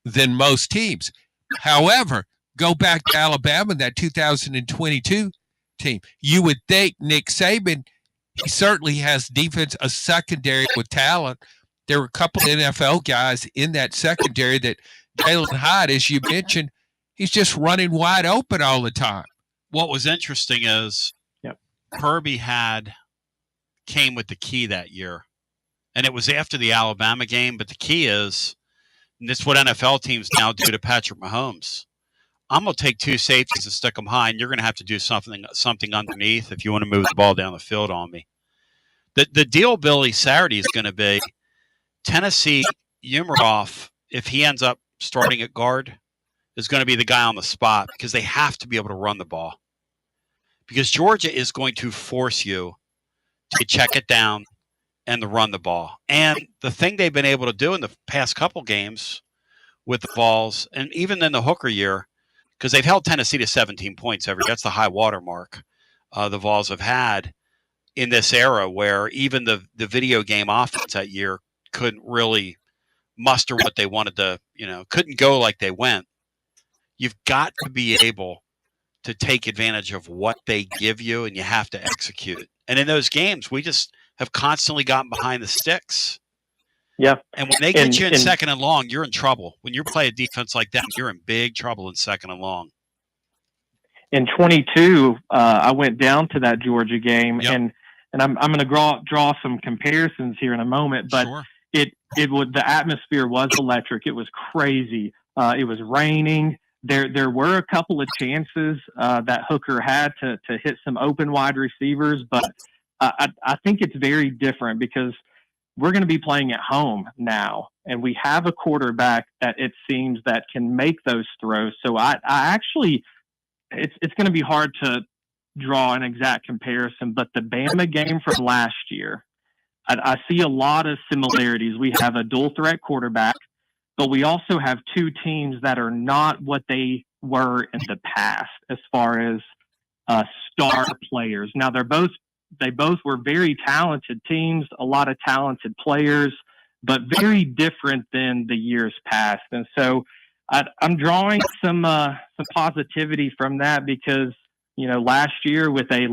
than most teams. However, go back to Alabama, that 2022 team. You would think Nick Saban, he certainly has defense, a secondary with talent. There were a couple of NFL guys in that secondary that Jalen Hyde, as you mentioned, he's just running wide open all the time. What was interesting is Kirby came with the key that year. And it was after the Alabama game, but the key is, and this is what NFL teams now do to Patrick Mahomes. I'm going to take two safeties and stick them high, and you're going to have to do something underneath if you want to move the ball down the field on me. The deal, Billy, Saturday is going to be Tennessee, Umeroff, if he ends up starting at guard, is going to be the guy on the spot because they have to be able to run the ball. Because Georgia is going to force you to check it down and to run the ball. And the thing they've been able to do in the past couple games with the Vols, and even in the Hooker year, because they've held Tennessee to 17 points that's the high water mark the Vols have had in this era where even the video game offense that year couldn't really muster what they wanted to, couldn't go like they went. You've got to be able to take advantage of what they give you, and you have to execute it. And in those games, we just have constantly gotten behind the sticks. Yeah. And when they get you in second and long, you're in trouble. When you play a defense like that, you're in big trouble in second and long. In 22, I went down to that Georgia game, and I'm going to draw some comparisons here in a moment, but sure. The atmosphere was electric. It was crazy. It was raining. There were a couple of chances that Hooker had to hit some open wide receivers, but I think it's very different because we're going to be playing at home now, and we have a quarterback that it seems that can make those throws. So I actually, it's going to be hard to draw an exact comparison, but the Bama game from last year, I see a lot of similarities. We have a dual threat quarterback, but we also have two teams that are not what they were in the past as far as star players. Now they both were very talented teams, a lot of talented players, but very different than the years past. And so I'm drawing some positivity from that because, last year with a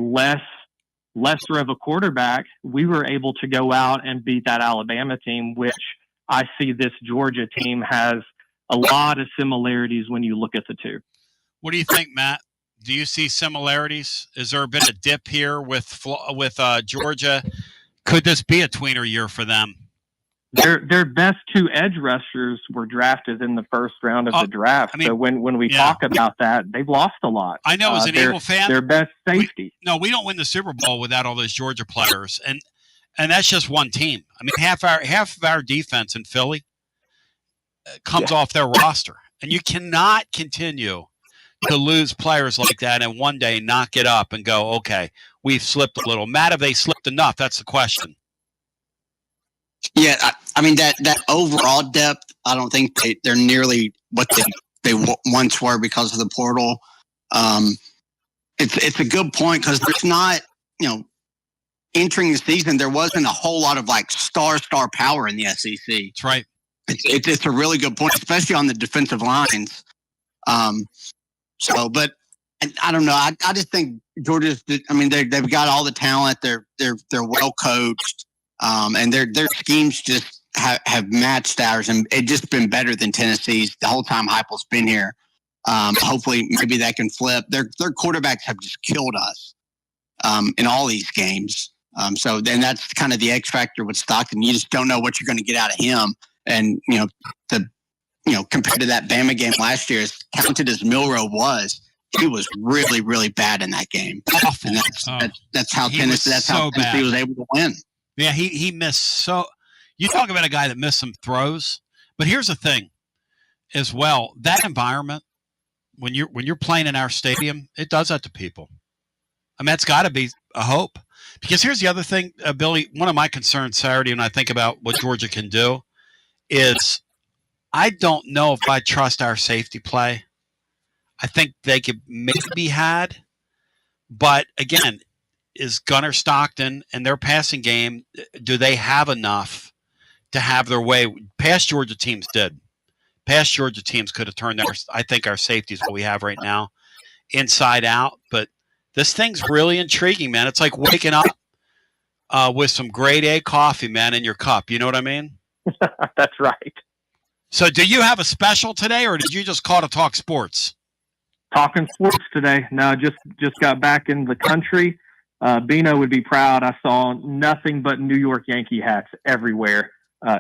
lesser of a quarterback, we were able to go out and beat that Alabama team, which I see this Georgia team has a lot of similarities when you look at the two. What do you think, Matt? Do you see similarities? Has there been a dip here with Georgia? Could this be a tweener year for them? Their best two edge rushers were drafted in the first round of the draft. So when we talk about that, they've lost a lot. I know as an Eagle fan, their best safety. We don't win the Super Bowl without all those Georgia players, and that's just one team. I mean, half of our defense in Philly comes off their roster, and you cannot continue to lose players like that and one day knock it up and go, okay, we've slipped a little. Matt, have they slipped enough? That's the question. Yeah, I mean that overall depth, I don't think they're nearly what they once were because of the portal. And it's a good point because there's not, entering the season, there wasn't a whole lot of like star power in the SEC. That's right. It's a really good point, especially on the defensive lines. But I don't know. I just think Georgia's. I mean, they've got all the talent. They're well coached, and their schemes just have matched ours, and it's just been better than Tennessee's the whole time Heupel's been here. Hopefully, maybe that can flip. Their quarterbacks have just killed us in all these games. So then that's kind of the X factor with Stockton. You just don't know what you're going to get out of him. And compared to that Bama game last year, as talented as Milroe was, he was really, really bad in that game. And that's how Tennessee was able to win. Yeah, he missed so. You talk about a guy that missed some throws, but here's the thing, as well. That environment, when you're playing in our stadium, it does that to people. I mean, that's got to be a hope. Because here's the other thing, Billy. One of my concerns Saturday, when I think about what Georgia can do, is I don't know if I trust our safety play. I think they could maybe be had, but again, is Gunnar Stockton and their passing game, do they have enough to have their way? Past Georgia teams did. Past Georgia teams could have turned I think our safety is what we have right now, inside out. But this thing's really intriguing, man. It's like waking up with some grade A coffee, man, in your cup. You know what I mean? That's right. So do you have a special today, or did you just call to talk sports? Talking sports today. No, just got back in the country. Bino would be proud. I saw nothing but New York Yankee hats everywhere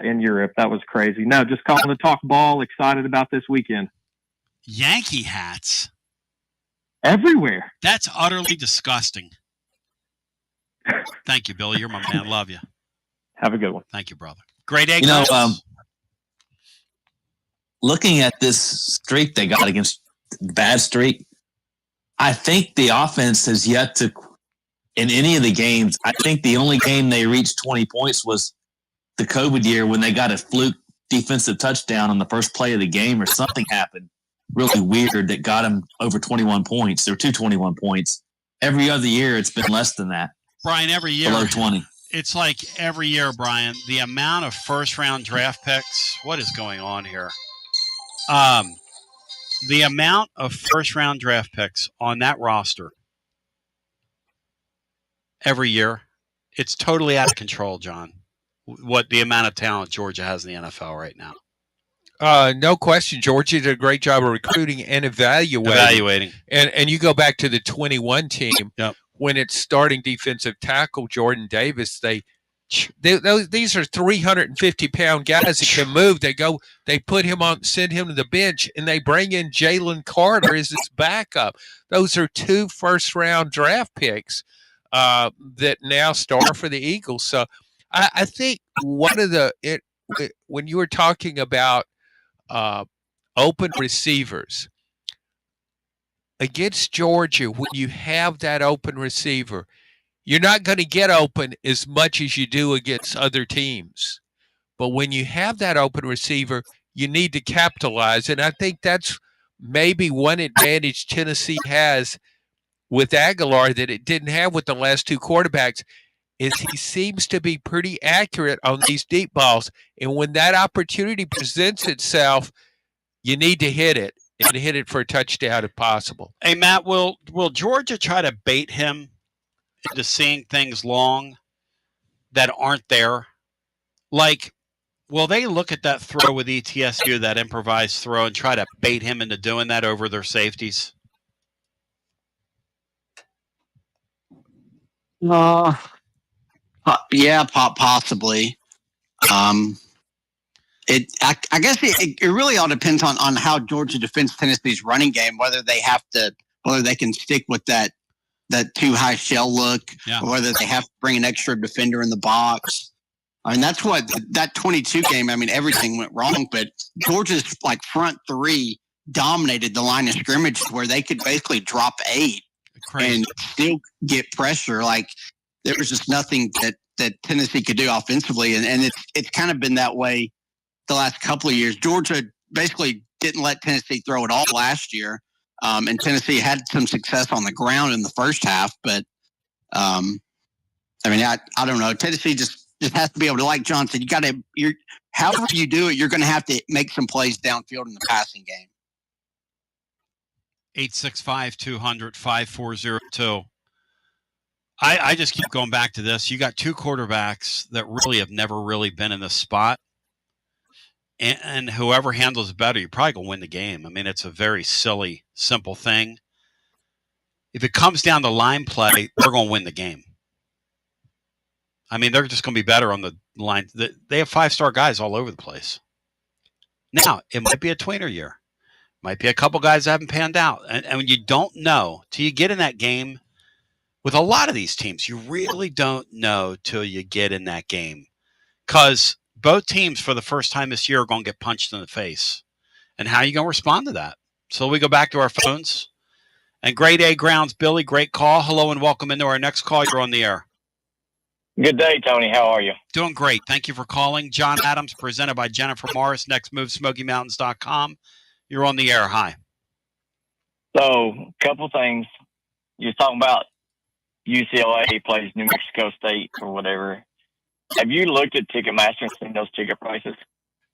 in Europe. That was crazy. No, just calling to talk ball. Excited about this weekend. Yankee hats? Everywhere. That's utterly disgusting. Thank you, Billy. You're my man. Love you. Have a good one. Thank you, brother. Great egg. Looking at this streak they got against bad streak, I think the offense has yet to, in any of the games, I think the only game they reached 20 points was the COVID year when they got a fluke defensive touchdown on the first play of the game, or something happened really weird that got them over 21 points. There were 21 points. Every other year, it's been less than that. Brian, every year. Below 20. It's like every year, Brian, the amount of first-round draft picks. What is going on here? The amount of first-round draft picks on that roster every year, it's totally out of control, John. What the amount of talent Georgia has in the NFL right now. No question. Georgia did a great job of recruiting and evaluating. And you go back to the 21 team, yep. When it's starting defensive tackle Jordan Davis, these are 350-pound guys that can move. They put him on, send him to the bench, and they bring in Jalen Carter as his backup. Those are 2 first-round draft picks that now star for the Eagles. So I think one of when you were talking about open receivers against Georgia, when you have that open receiver, you're not going to get open as much as you do against other teams. But when you have that open receiver, you need to capitalize. And I think that's maybe one advantage Tennessee has with Aguilar that it didn't have with the last 2 quarterbacks, is he seems to be pretty accurate on these deep balls. And when that opportunity presents itself, you need to hit it, and hit it for a touchdown if possible. Hey, Matt, will Georgia try to bait him into seeing things long that aren't there? Like, will they look at that throw with ETSU, that improvised throw, and try to bait him into doing that over their safeties? Yeah, possibly. I guess it really all depends on how Georgia defends Tennessee's running game, whether they can stick with that too high shell look, yeah, or whether they have to bring an extra defender in the box. I mean, that's what that 22 game. I mean, everything went wrong, but Georgia's like front 3 dominated the line of scrimmage where they could basically drop 8 and still get pressure. Like, there was just nothing that Tennessee could do offensively, and it's kind of been that way the last couple of years. Georgia basically didn't let Tennessee throw it all last year. And Tennessee had some success on the ground in the first half, but I don't know. Tennessee just has to be able to, like John said, however you do it, you're going to have to make some plays downfield in the passing game. 865-200-5402. I just keep going back to this. You got two quarterbacks that really have never really been in this spot. And whoever handles it better, you're probably going to win the game. I mean, it's a very silly, simple thing. If it comes down to line play, they're going to win the game. I mean, they're just going to be better on the line. They have 5-star guys all over the place. Now, it might be a tweener year. Might be a couple guys that haven't panned out. And you don't know till you get in that game. With a lot of these teams, you really don't know till you get in that game. Because both teams, for the first time this year, are going to get punched in the face. And how are you going to respond to that? So we go back to our phones. And Grade A Grounds, Billy, great call. Hello and welcome into our next call. You're on the air. Good day, Tony. How are you? Doing great. Thank you for calling. John Adams, presented by Jennifer Morris. Next move, SmokyMountains.com. You're on the air. Hi. So, a couple things. You're talking about UCLA plays New Mexico State or whatever. Have you looked at Ticketmaster and seen those ticket prices?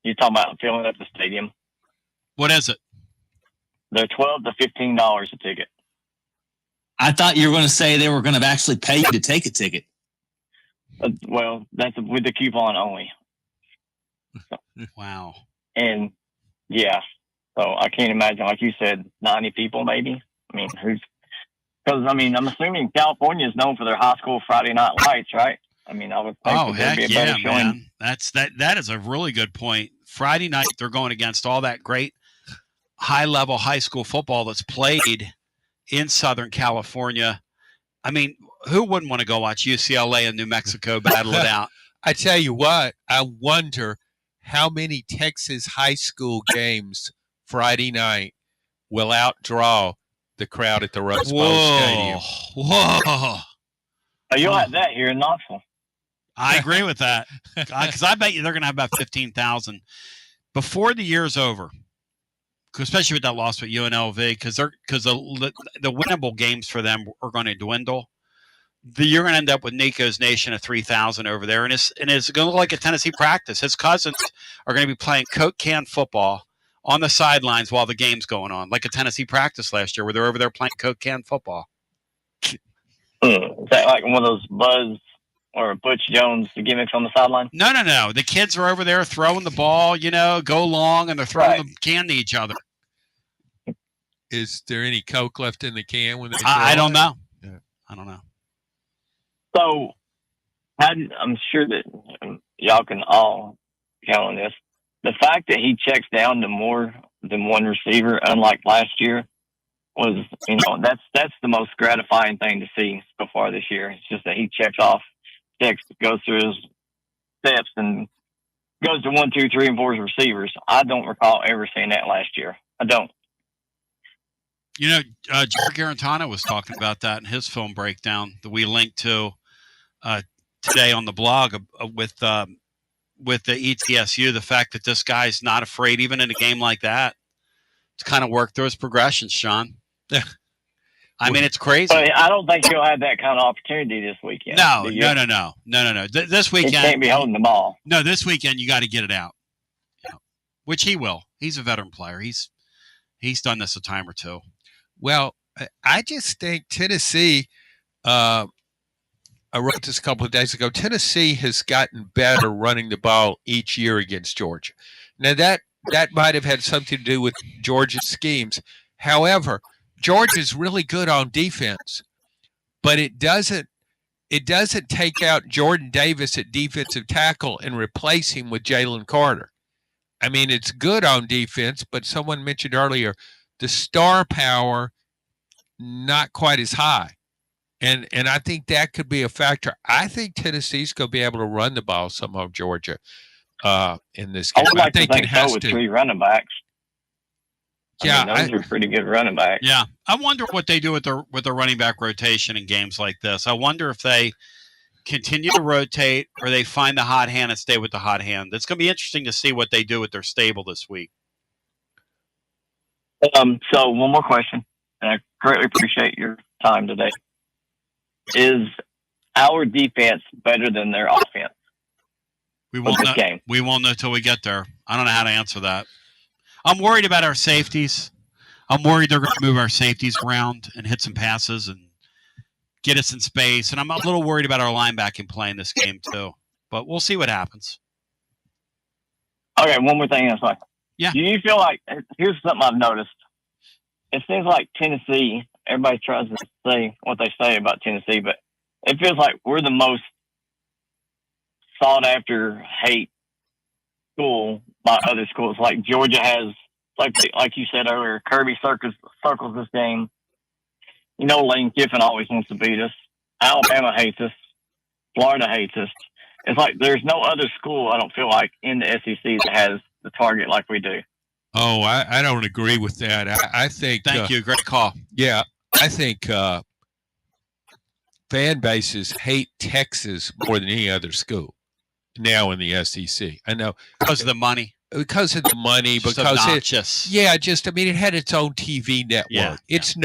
You're talking about filling up the stadium. What is it? They're $12 to $15 a ticket. I thought you were going to say they were going to actually pay you to take a ticket. Well, that's with the coupon only. Wow. And, yeah. So, I can't imagine, like you said, 90 people maybe. I mean, because, I'm assuming California is known for their high school Friday night lights, right? I mean, I would think there'd be a better showing. Man. That is a really good point. Friday night, they're going against all that great high-level high school football that's played in Southern California. I mean, who wouldn't want to go watch UCLA and New Mexico battle it out? I tell you what, I wonder how many Texas high school games Friday night will outdraw the crowd at the Rose Bowl Stadium. Whoa. You'll have that here in Knoxville. I agree with that. Because I bet you they're going to have about 15,000 before the year's over. Especially with that loss with UNLV, because the winnable games for them are going to dwindle. You're going to end up with Nico's Nation of 3,000 over there, and it's going to look like a Tennessee practice. His cousins are going to be playing Coke can football on the sidelines while the game's going on, like a Tennessee practice last year, where they're over there playing Coke can football. Is that like one of those Buzz or Butch Jones gimmicks on the sideline? No. The kids are over there throwing the ball, go long, and they're throwing the can to each other. Is there any Coke left in the can when they I don't know. Yeah. I don't know. So, I'm sure that y'all can all count on this. The fact that he checks down to more than one receiver, unlike last year, was, that's the most gratifying thing to see so far this year. It's just that he goes through his steps and goes to 1, 2, 3, and 4 receivers. I don't recall ever seeing that last year. I don't. Jerry Garantano was talking about that in his film breakdown that we linked to today on the blog with the ETSU. The fact that this guy's not afraid, even in a game like that, to kind of work through his progressions, Sean. I mean, it's crazy. But I don't think he'll have that kind of opportunity this weekend. No. This weekend, he can't be holding the ball. No, this weekend you got to get it out, which he will. He's a veteran player. He's done this a time or two. Well, I just think Tennessee, I wrote this a couple of days ago, Tennessee has gotten better running the ball each year against Georgia. Now, that might have had something to do with Georgia's schemes. However, Georgia's really good on defense, but it doesn't take out Jordan Davis at defensive tackle and replace him with Jalen Carter. I mean, it's good on defense, but someone mentioned earlier, the star power, not quite as high. And I think that could be a factor. I think Tennessee's going to be able to run the ball some of Georgia in this game. I would like think to think so with 3 running backs. Those are pretty good running backs. Yeah. I wonder what they do with their running back rotation in games like this. I wonder if they continue to rotate or they find the hot hand and stay with the hot hand. It's going to be interesting to see what they do with their stable this week. So one more question. and I greatly appreciate your time today. Is our defense better than their offense? We won't know. We won't know till we get there. I don't know how to answer that. I'm worried about our safeties. I'm worried they're going to move our safeties around and hit some passes and get us in space. And I'm a little worried about our linebacking play in this game too. But we'll see what happens. Okay, one more thing. Yeah. Do you feel like, here's something I've noticed. It seems like Tennessee, everybody tries to say what they say about Tennessee, but it feels like we're the most sought after hate school by other schools. Like Georgia has, like you said earlier, Kirby circles this game. You know, Lane Kiffin always wants to beat us. Alabama hates us. Florida hates us. It's like there's no other school, I don't feel like, in the SEC that has the target like we do. Oh, I don't agree with that. I think. Thank you. Great call. Yeah, I think fan bases hate Texas more than any other school now in the SEC. I know because of the money. Because of the money, just because obnoxious. it had its own TV network. Yeah, it's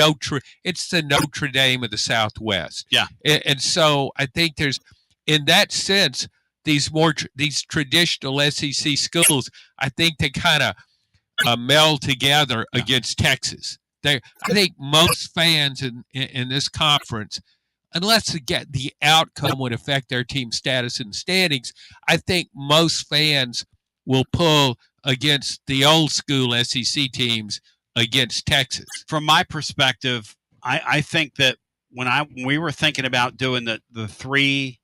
it's the Notre Dame of the Southwest. Yeah, and so I think there's, in that sense, these traditional SEC schools, I think they kind of meld together against Texas. I think most fans in this conference, unless the outcome would affect their team status in the standings, I think most fans will pull against the old school SEC teams against Texas. From my perspective, I think that when we were thinking about doing the three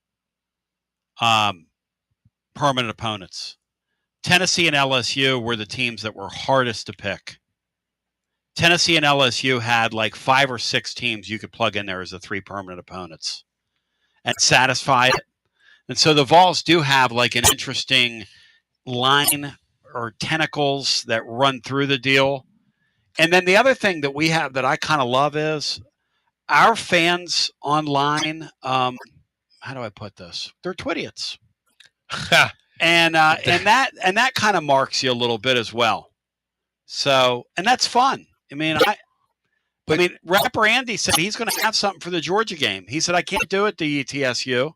permanent opponents, Tennessee and LSU were the teams that were hardest to pick. Tennessee and LSU had like 5 or 6 teams you could plug in there as the 3 permanent opponents and satisfy it. And so the Vols do have like an interesting line or tentacles that run through the deal. And then the other thing that we have that I kind of love is our fans online. How do I put this? They're Twidiots. and that kind of marks you a little bit as well. So, and that's fun. I mean, Rapper Andy said he's going to have something for the Georgia game. He said, I can't do it to ETSU,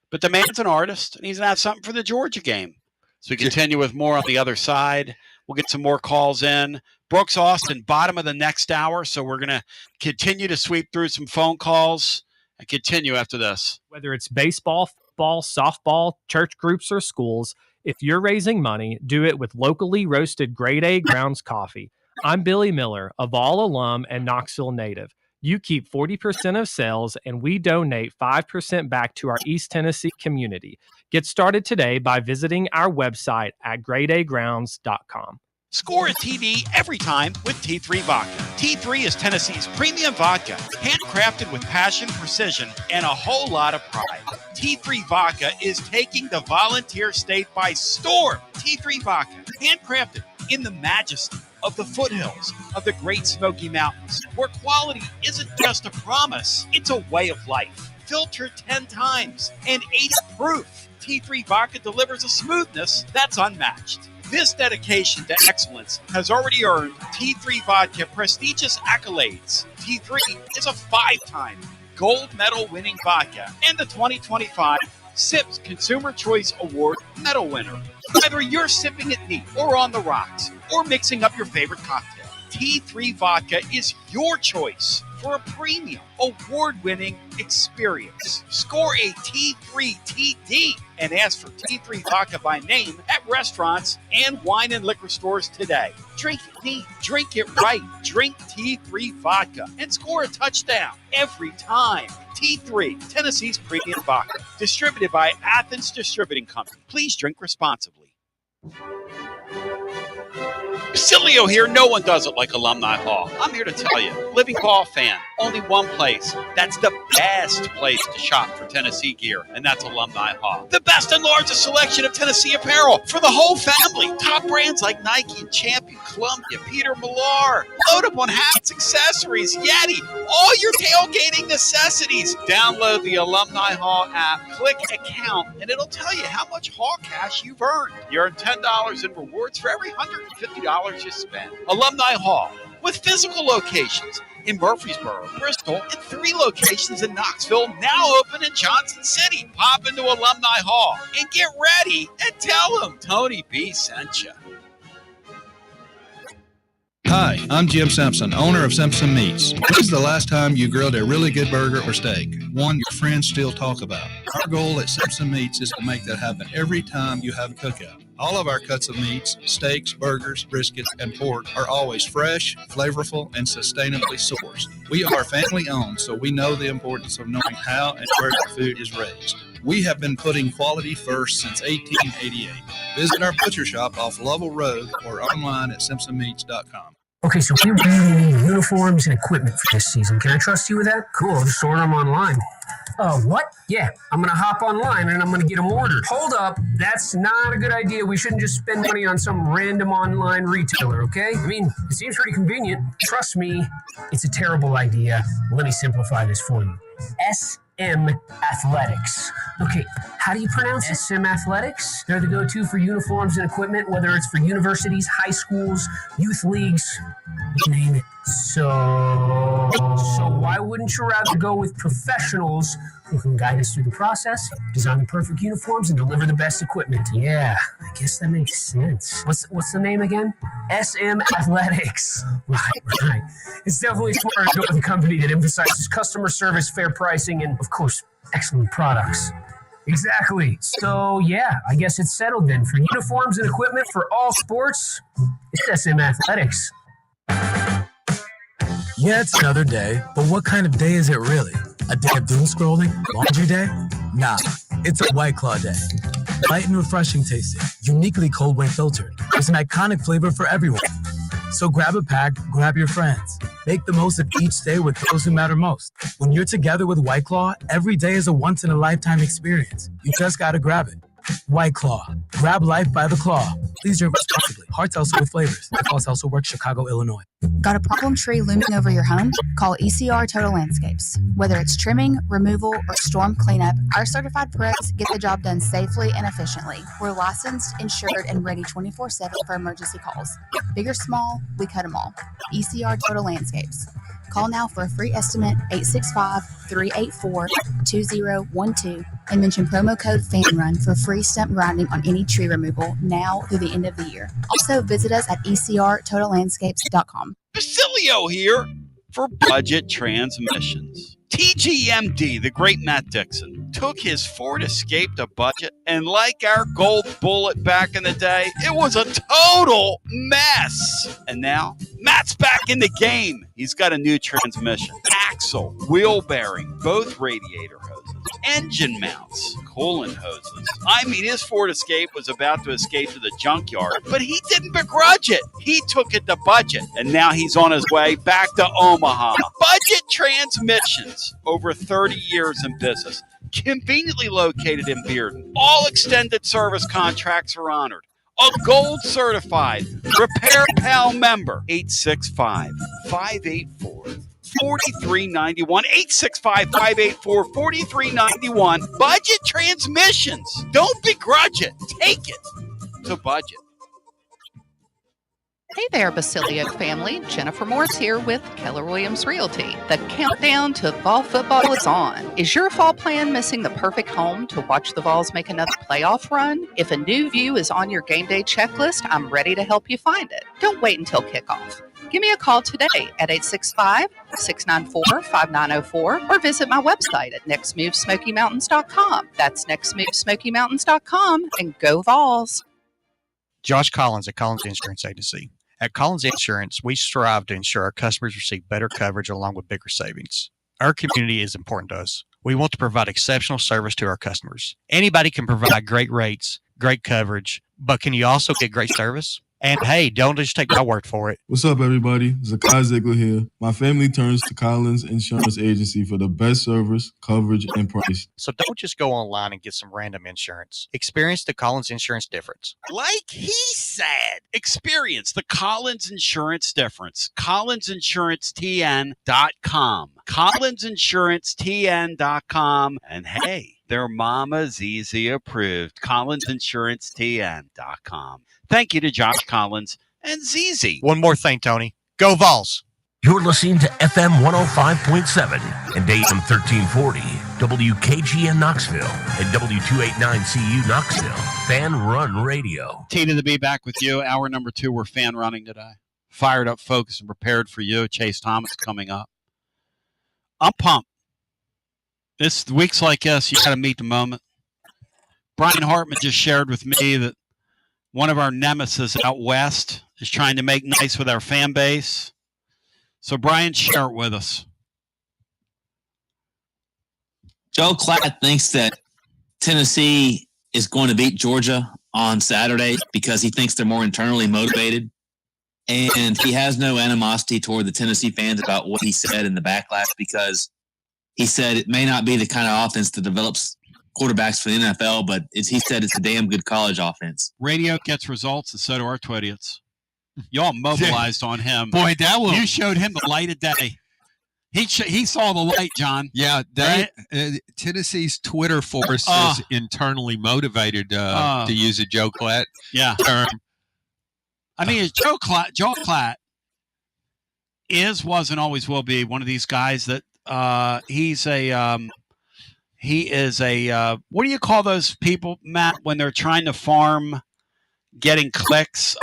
but the man's an artist and he's going to have something for the Georgia game. So we continue with more on the other side. We'll get some more calls in. Brooks Austin, bottom of the next hour. So we're going to continue to sweep through some phone calls and continue after this. Whether it's baseball, football, softball, church groups, or schools, if you're raising money, do it with locally roasted grade A grounds coffee. I'm Billy Miller, a Vol alum and Knoxville native. You keep 40% of sales, and we donate 5% back to our East Tennessee community. Get started today by visiting our website at gradeagrounds.com. Score a TD every time with T3 Vodka. T3 is Tennessee's premium vodka, handcrafted with passion, precision, and a whole lot of pride. T3 Vodka is taking the volunteer state by storm. T3 Vodka, handcrafted in the majesty of the foothills of the Great Smoky Mountains, where quality isn't just a promise, it's a way of life. Filtered 10 times and 80 proof. T3 Vodka delivers a smoothness that's unmatched. This dedication to excellence has already earned T3 Vodka prestigious accolades. T3 is a 5-time gold medal winning vodka and the 2025 SIPS Consumer Choice Award medal winner. Whether you're sipping it neat or on the rocks or mixing up your favorite cocktail, T3 Vodka is your choice for a premium, award-winning experience. Score a T3 TD and ask for T3 Vodka by name at restaurants and wine and liquor stores today. Drink it neat, drink it right, drink T3 Vodka, and score a touchdown every time. T3, Tennessee's premium vodka, distributed by Athens Distributing Company. Please drink responsibly. Basilio here. No one does it like Alumni Hall. I'm here to tell you, living ball fan, only one place. That's the best place to shop for Tennessee gear, and that's Alumni Hall. The best and largest selection of Tennessee apparel for the whole family. Top brands like Nike, Champion, Columbia, Peter Millar. Load up on hats, accessories, Yeti, all your tailgating necessities. Download the Alumni Hall app, click account, and it'll tell you how much Hall cash you've earned. You earn $10 in rewards for every $150 you spend. Alumni Hall, with physical locations in Murfreesboro, Bristol, and 3 locations in Knoxville, now open in Johnson City. Pop into Alumni Hall and get ready and tell them Tony B sent you. Hi, I'm Jim Simpson, owner of Simpson Meats. When's the last time you grilled a really good burger or steak? One your friends still talk about. Our goal at Simpson Meats is to make that happen every time you have a cookout. All of our cuts of meats, steaks, burgers, briskets, and pork are always fresh, flavorful, and sustainably sourced. We are family owned, so we know the importance of knowing how and where our food is raised. We have been putting quality first since 1888. Visit our butcher shop off Lovell Road or online at simpsonmeats.com. Okay, so we really need uniforms and equipment for this season. Can I trust you with that? Cool, I'll just order them online. What? Yeah, I'm going to hop online and I'm going to get them ordered. Hold up, that's not a good idea. We shouldn't just spend money on some random online retailer, okay? I mean, it seems pretty convenient. Trust me, it's a terrible idea. Let me simplify this for you. SM Athletics. Okay, how do you pronounce it? SM Athletics? They're the go-to for uniforms and equipment, whether it's for universities, high schools, youth leagues, you name it. So why wouldn't you rather go with professionals who can guide us through the process, design the perfect uniforms, and deliver the best equipment? Yeah, I guess that makes sense. What's the name again? SM Athletics. Right. It's definitely smarter to go with a company that emphasizes customer service, fair pricing, and, of course, excellent products. Exactly. So, yeah, I guess it's settled then. For uniforms and equipment for all sports, it's SM Athletics. Yeah, it's another day, but what kind of day is it really? A day of doom scrolling? Laundry day? Nah, it's a White Claw day. Light and refreshing tasting, uniquely cold when filtered. There's an iconic flavor for everyone. So grab a pack, grab your friends. Make the most of each day with those who matter most. When you're together with White Claw, every day is a once-in-a-lifetime experience. You just gotta grab it. White Claw. Grab life by the claw. Please drink responsibly. Hard seltzer with flavors. Alcohol also works Chicago, Illinois. Got a problem tree looming over your home? Call ECR Total Landscapes. Whether it's trimming, removal, or storm cleanup, our certified pros get the job done safely and efficiently. We're licensed, insured, and ready 24/7 for emergency calls. Big or small, we cut them all. ECR Total Landscapes. Call now for a free estimate, 865-384-2012, and mention promo code FANRUN for free stump grinding on any tree removal now through the end of the year. Also, visit us at ecrtotallandscapes.com. Basilio here for Budget Transmissions. TGMD, the great Matt Dixon, took his Ford Escape to budget, and like our gold bullet back in the day, it was a total mess. And now, Matt's back in the game. He's got a new transmission, axle, wheel bearing, both radiator hoses, engine mounts, coolant hoses. I mean, his Ford Escape was about to escape to the junkyard, but he didn't begrudge it. He took it to budget, and now he's on his way back to Omaha. Budget Transmissions, over 30 years in business, conveniently located in Bearden. All extended service contracts are honored. A gold certified Repair Pal member. 865-584-4391. 865-584-4391. Budget Transmissions. Don't begrudge it. Take it to budget. Hey there, Basilio family. Jennifer Morris here with Keller Williams Realty. The countdown to fall football is on. Is your fall plan missing the perfect home to watch the Vols make another playoff run? If a new view is on your game day checklist, I'm ready to help you find it. Don't wait until kickoff. Give me a call today at 865-694-5904 or visit my website at nextmovesmokymountains.com. That's nextmovesmokymountains.com, and go Vols. Josh Collins at Collins Insurance Agency. At Collins Insurance, we strive to ensure our customers receive better coverage along with bigger savings. Our community is important to us. We want to provide exceptional service to our customers. Anybody can provide great rates, great coverage, but can you also get great service? And hey, don't just take my word for it. What's up, everybody? Zakai Ziegler here. My family turns to Collins Insurance Agency for the best service, coverage, and price. So don't just go online and get some random insurance. Experience the Collins Insurance difference. Like he said, experience the Collins Insurance difference. CollinsInsuranceTN.com. CollinsInsuranceTN.com. And hey, their Mama ZZ approved. CollinsInsuranceTN.com. Thank you to Josh Collins and ZZ. One more thing, Tony. Go Vols! You're listening to FM 105.7 and AM 1340, WKGN Knoxville, and W289CU Knoxville, Fanrun Radio. Tina to be back with you. Hour number 2, we're fan running today. Fired up, focused, and prepared for you. Chase Thomas coming up. I'm pumped. This weeks like this, you got to meet the moment. Brian Hartman just shared with me that one of our nemesis out west is trying to make nice with our fan base. So, Brian, share it with us. Joe Klatt thinks that Tennessee is going to beat Georgia on Saturday because he thinks they're more internally motivated. And he has no animosity toward the Tennessee fans about what he said in the backlash because he said it may not be the kind of offense that develops quarterbacks for the NFL, but he said it's a damn good college offense. Radio gets results, and so do our Twidiots. Y'all mobilized on him. Boy, that will. You showed him the light of day. He saw the light, John. Yeah, right? Tennessee's Twitter force is internally motivated, to use a Joe Klatt term. I mean, Joe Klatt was and always will be one of these guys that he is a what do you call those people, Matt, when they're trying to farm getting clicks?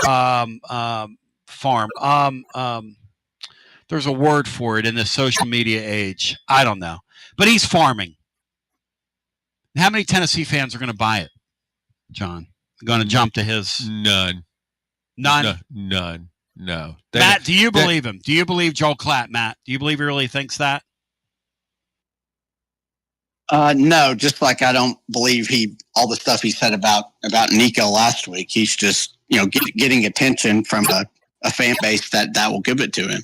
There's a word for it in the social media age. I don't know. But he's farming. How many Tennessee fans are going to buy it, John? Going to jump to his? None. None? No. Matt, do you believe him? Do you believe Joel Klatt, Matt? Do you believe he really thinks that? No, just like I don't believe all the stuff he said about Nico last week. He's just, getting attention from a fan base that will give it to him.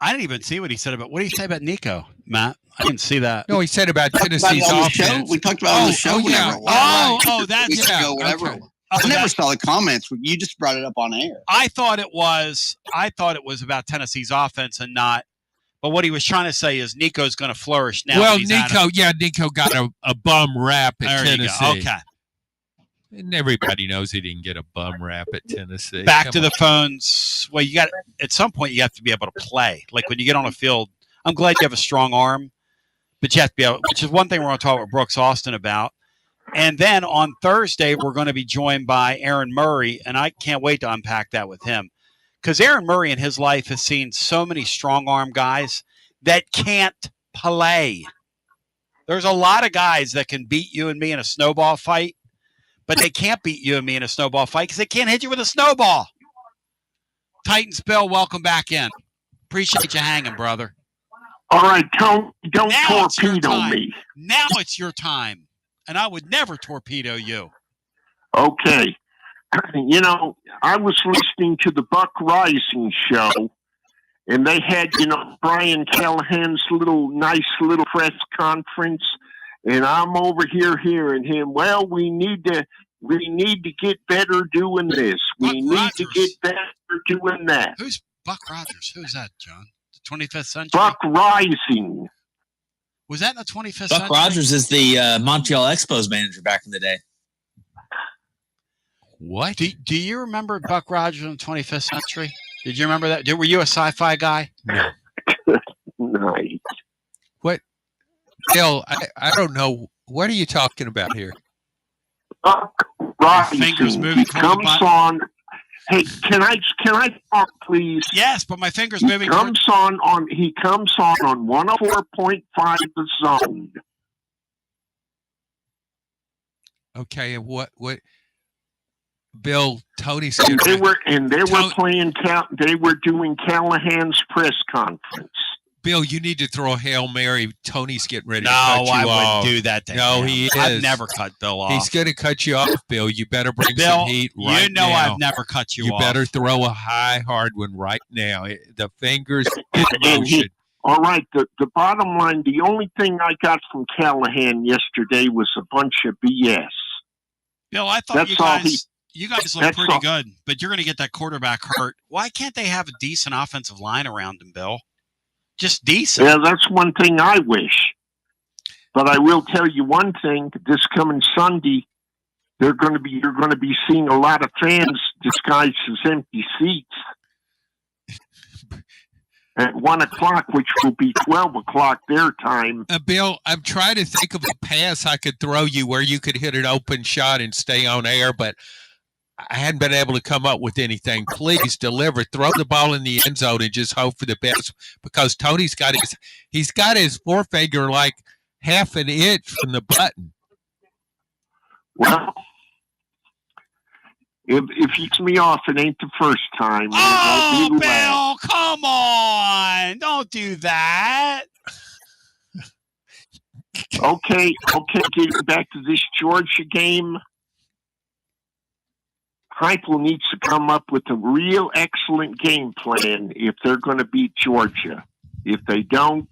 I didn't even see what he said about. What did he say about Nico, Matt? I didn't see that. No, he said about Tennessee's offense. We talked about it on the show. That's whatever. Okay. I never saw the comments. You just brought it up on air. I thought it was about Tennessee's offense and not. But what he was trying to say is Nico's going to flourish now. Well, Nico got a bum rap at Tennessee. Okay. And everybody knows he didn't get a bum rap at Tennessee. Back to the phones. Well, you got at some point you have to be able to play. Like when you get on a field, I'm glad you have a strong arm, but you have to be able. Which is one thing we're going to talk with Brooks Austin about. And then on Thursday we're going to be joined by Aaron Murray, and I can't wait to unpack that with him because Aaron Murray in his life has seen so many strong arm guys that can't play. There's a lot of guys that can beat you and me in a snowball fight. But they can't beat you and me in a snowball fight because they can't hit you with a snowball. Titans Bill, welcome back in. Appreciate you hanging, brother. All right, don't torpedo me. Now it's your time. And I would never torpedo you. Okay. I was listening to the Buck Rising show, and they had, Brian Callahan's nice little press conference. And I'm over here hearing him. Well, we need to get better doing this. We need to get better doing that. Who's Buck Rogers? Who's that, John? The 25th century? Buck Rising. Was that in the 25th Buck century? Rogers is the Montreal Expos manager back in the day. What? Do you remember Buck Rogers in the 25th century? Did you remember that? Were you a sci-fi guy? No. Nice. What? Bill, I don't know. What are you talking about here? Fingers moving. Comes on. Hey, can I talk, please? Yes, but my fingers moving. He comes on 104.5 The Zone. Okay, and what? Bill, Tony's. They were doing Callahan's press conference. Bill, you need to throw a Hail Mary. Tony's getting ready to No, cut you I off. wouldn't do that to No, him. he is. I've never cut Bill off. He's going to cut you off, Bill. You better bring Bill, some heat right now. You know I've never cut you off. You better throw a high, hard one right now. The fingers in motion. All right, the bottom line, the only thing I got from Callahan yesterday was a bunch of BS. Bill, I thought you guys look pretty good, but you're going to get that quarterback hurt. Why can't they have a decent offensive line around him, Bill? Just decent. Yeah, that's one thing I wish. But I will tell you one thing: this coming Sunday, you're going to be seeing a lot of fans disguised as empty seats. at 1 o'clock, which will be 12 o'clock their time. Bill, I'm trying to think of a pass I could throw you where you could hit an open shot and stay on air, but I hadn't been able to come up with anything. Please deliver. Throw the ball in the end zone and just hope for the best, because Tony's got his forefinger like half an inch from the button. Well, if he gets me off, it ain't the first time. Oh, Bill, come on. Don't do that. Okay, getting back to this Georgia game. Heupel needs to come up with a real excellent game plan if they're going to beat Georgia. If they don't,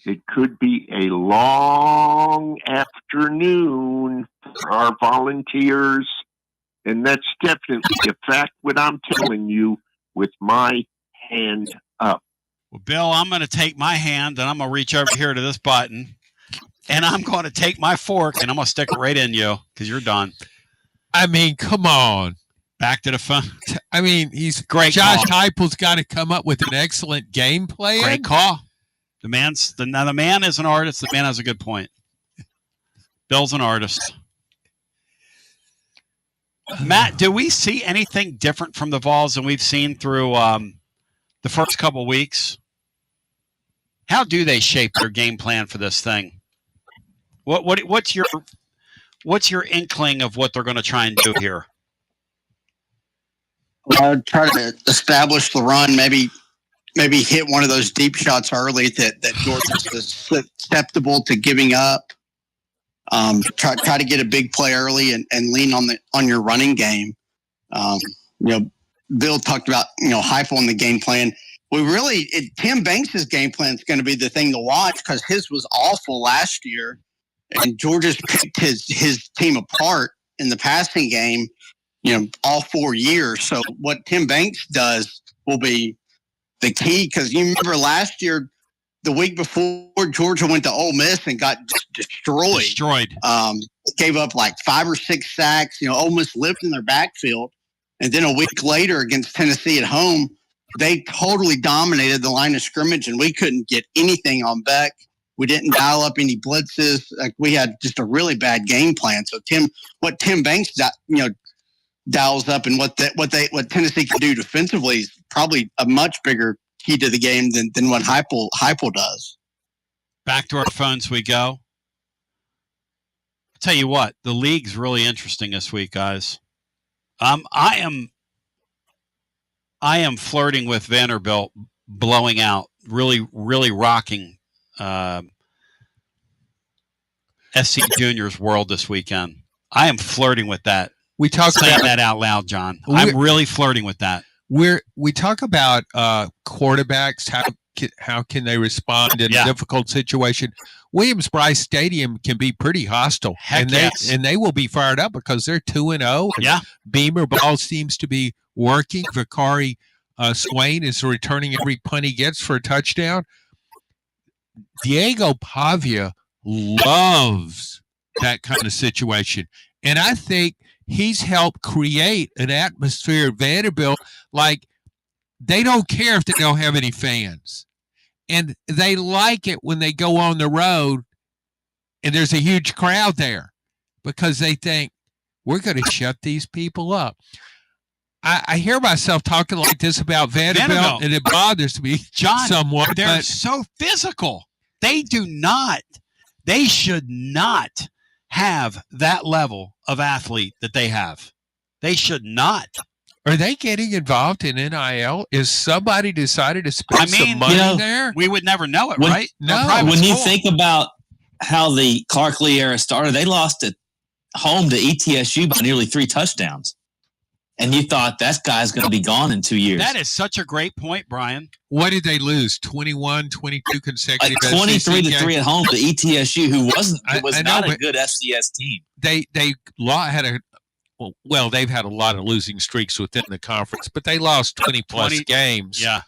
it could be a long afternoon for our Volunteers. And that's definitely a fact, what I'm telling you, with my hand up. Well, Bill, I'm going to take my hand and I'm going to reach over here to this button, and I'm going to take my fork and I'm going to stick it right in you because you're done. I mean, come on. Back to the fun. I mean, he's great. Josh Heupel's got to come up with an excellent game plan. Great call. The man is an artist. The man has a good point. Bill's an artist. Matt, do we see anything different from the Vols than we've seen through the first couple weeks? How do they shape their game plan for this thing? What's your inkling of what they're going to try and do here? I'd try to establish the run, maybe hit one of those deep shots early that Georgia's susceptible to giving up. Try to get a big play early and lean on your running game. Bill talked about Heupel in the game plan. Tim Banks' game plan is going to be the thing to watch because his was awful last year, and Georgia's picked his team apart in the passing game. All 4 years. So what Tim Banks does will be the key, because you remember last year, the week before, Georgia went to Ole Miss and got destroyed. Gave up like 5 or 6 sacks. Ole Miss lived in their backfield. And then a week later against Tennessee at home, they totally dominated the line of scrimmage, and we couldn't get anything on Beck. We didn't dial up any blitzes. Like, we had just a really bad game plan. So what Tim Banks dials up and what Tennessee can do defensively is probably a much bigger key to the game than what Heupel does. Back to our phones we go. I'll tell you what, the league's really interesting this week, guys. I am flirting with Vanderbilt blowing out, really, really rocking SC Junior's world this weekend. I am flirting with that. We talk saying that out loud, John. I'm really flirting with that. We talk about quarterbacks. How can they respond in a difficult situation? Williams-Brice Stadium can be pretty hostile, and they will be fired up because they're 2-0. Yeah, Beamer ball seems to be working. Vicari Swain is returning every punt he gets for a touchdown. Diego Pavia loves that kind of situation, and I think he's helped create an atmosphere at Vanderbilt like they don't care if they don't have any fans. And they like it when they go on the road and there's a huge crowd there because they think, we're going to shut these people up. I hear myself talking like this about Vanderbilt, and it bothers me, John, somewhat. They're so physical. They should not have that level of athlete that they have. They should not. Are they getting involved in NIL? Is somebody decided to spend some money there? We would never know it, right? No. When you think about how the Clark Lee era started, they lost at home to ETSU by nearly 3 touchdowns. And you thought that guy's going to be gone in 2 years. That is such a great point, Brian. What did they lose? 21, 22 consecutive like 23-3 at home to ETSU, who was not a good FCS team. They've had a lot of losing streaks within the conference, but they lost 20-plus games. Yeah.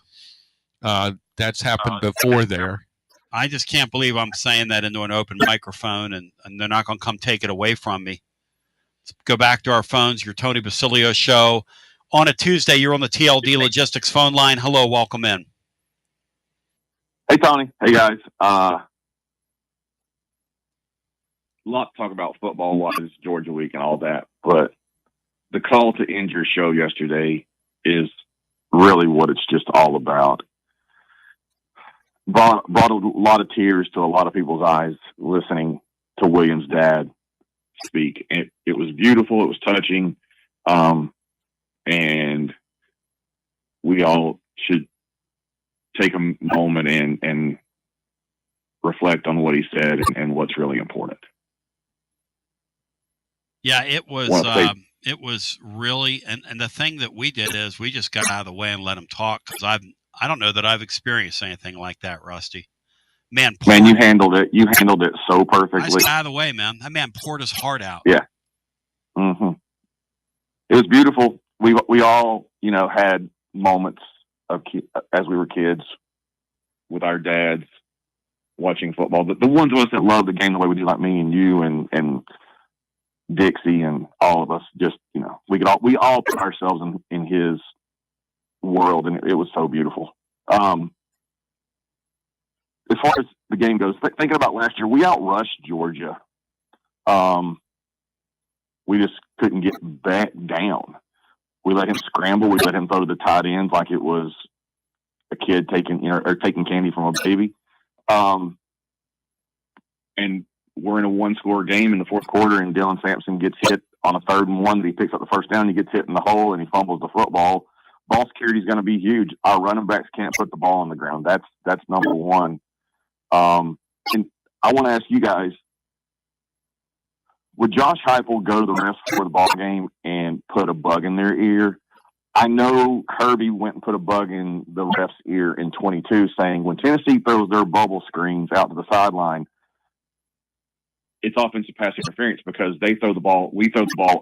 That's happened before there. I just can't believe I'm saying that into an open microphone, and they're not going to come take it away from me. Let's go back to our phones, your Tony Basilio show. On a Tuesday, you're on the TLD Logistics phone line. Hello, welcome in. Hey, Tony. Hey, guys. A lot to talk about football-wise, Georgia week and all that, but the call to end your show yesterday is really what it's just all about. Brought a lot of tears to a lot of people's eyes listening to William's dad speak. It was beautiful. It was touching. And we all should take a moment and reflect on what he said and what's really important. Yeah, it was really, and the thing that we did is we just got out of the way and let him talk, because I don't know that I've experienced anything like that, Rusty. Man, you handled it. You handled it so perfectly. I just got out of the way, man. That man poured his heart out. Yeah. Mm-hmm. It was beautiful. We all, had moments as we were kids with our dads watching football. The ones of us that love the game the way we do, like me and you and Dixie and all of us, just, we all put ourselves in his world, and it was so beautiful. As far as the game goes, thinking about last year, we outrushed Georgia. We just couldn't get back down. We let him scramble. We let him throw to the tight ends like it was a kid taking candy from a baby. And we're in a one-score game in the fourth quarter, and Dylan Sampson gets hit on a 3rd and 1 that he picks up the first down. He gets hit in the hole, and he fumbles the football. Ball security is going to be huge. Our running backs can't put the ball on the ground. That's number one. And I want to ask you guys, would Josh Heupel go to the refs before the ball game and put a bug in their ear? I know Kirby went and put a bug in the ref's ear in 22, saying when Tennessee throws their bubble screens out to the sideline, it's offensive pass interference because we throw the ball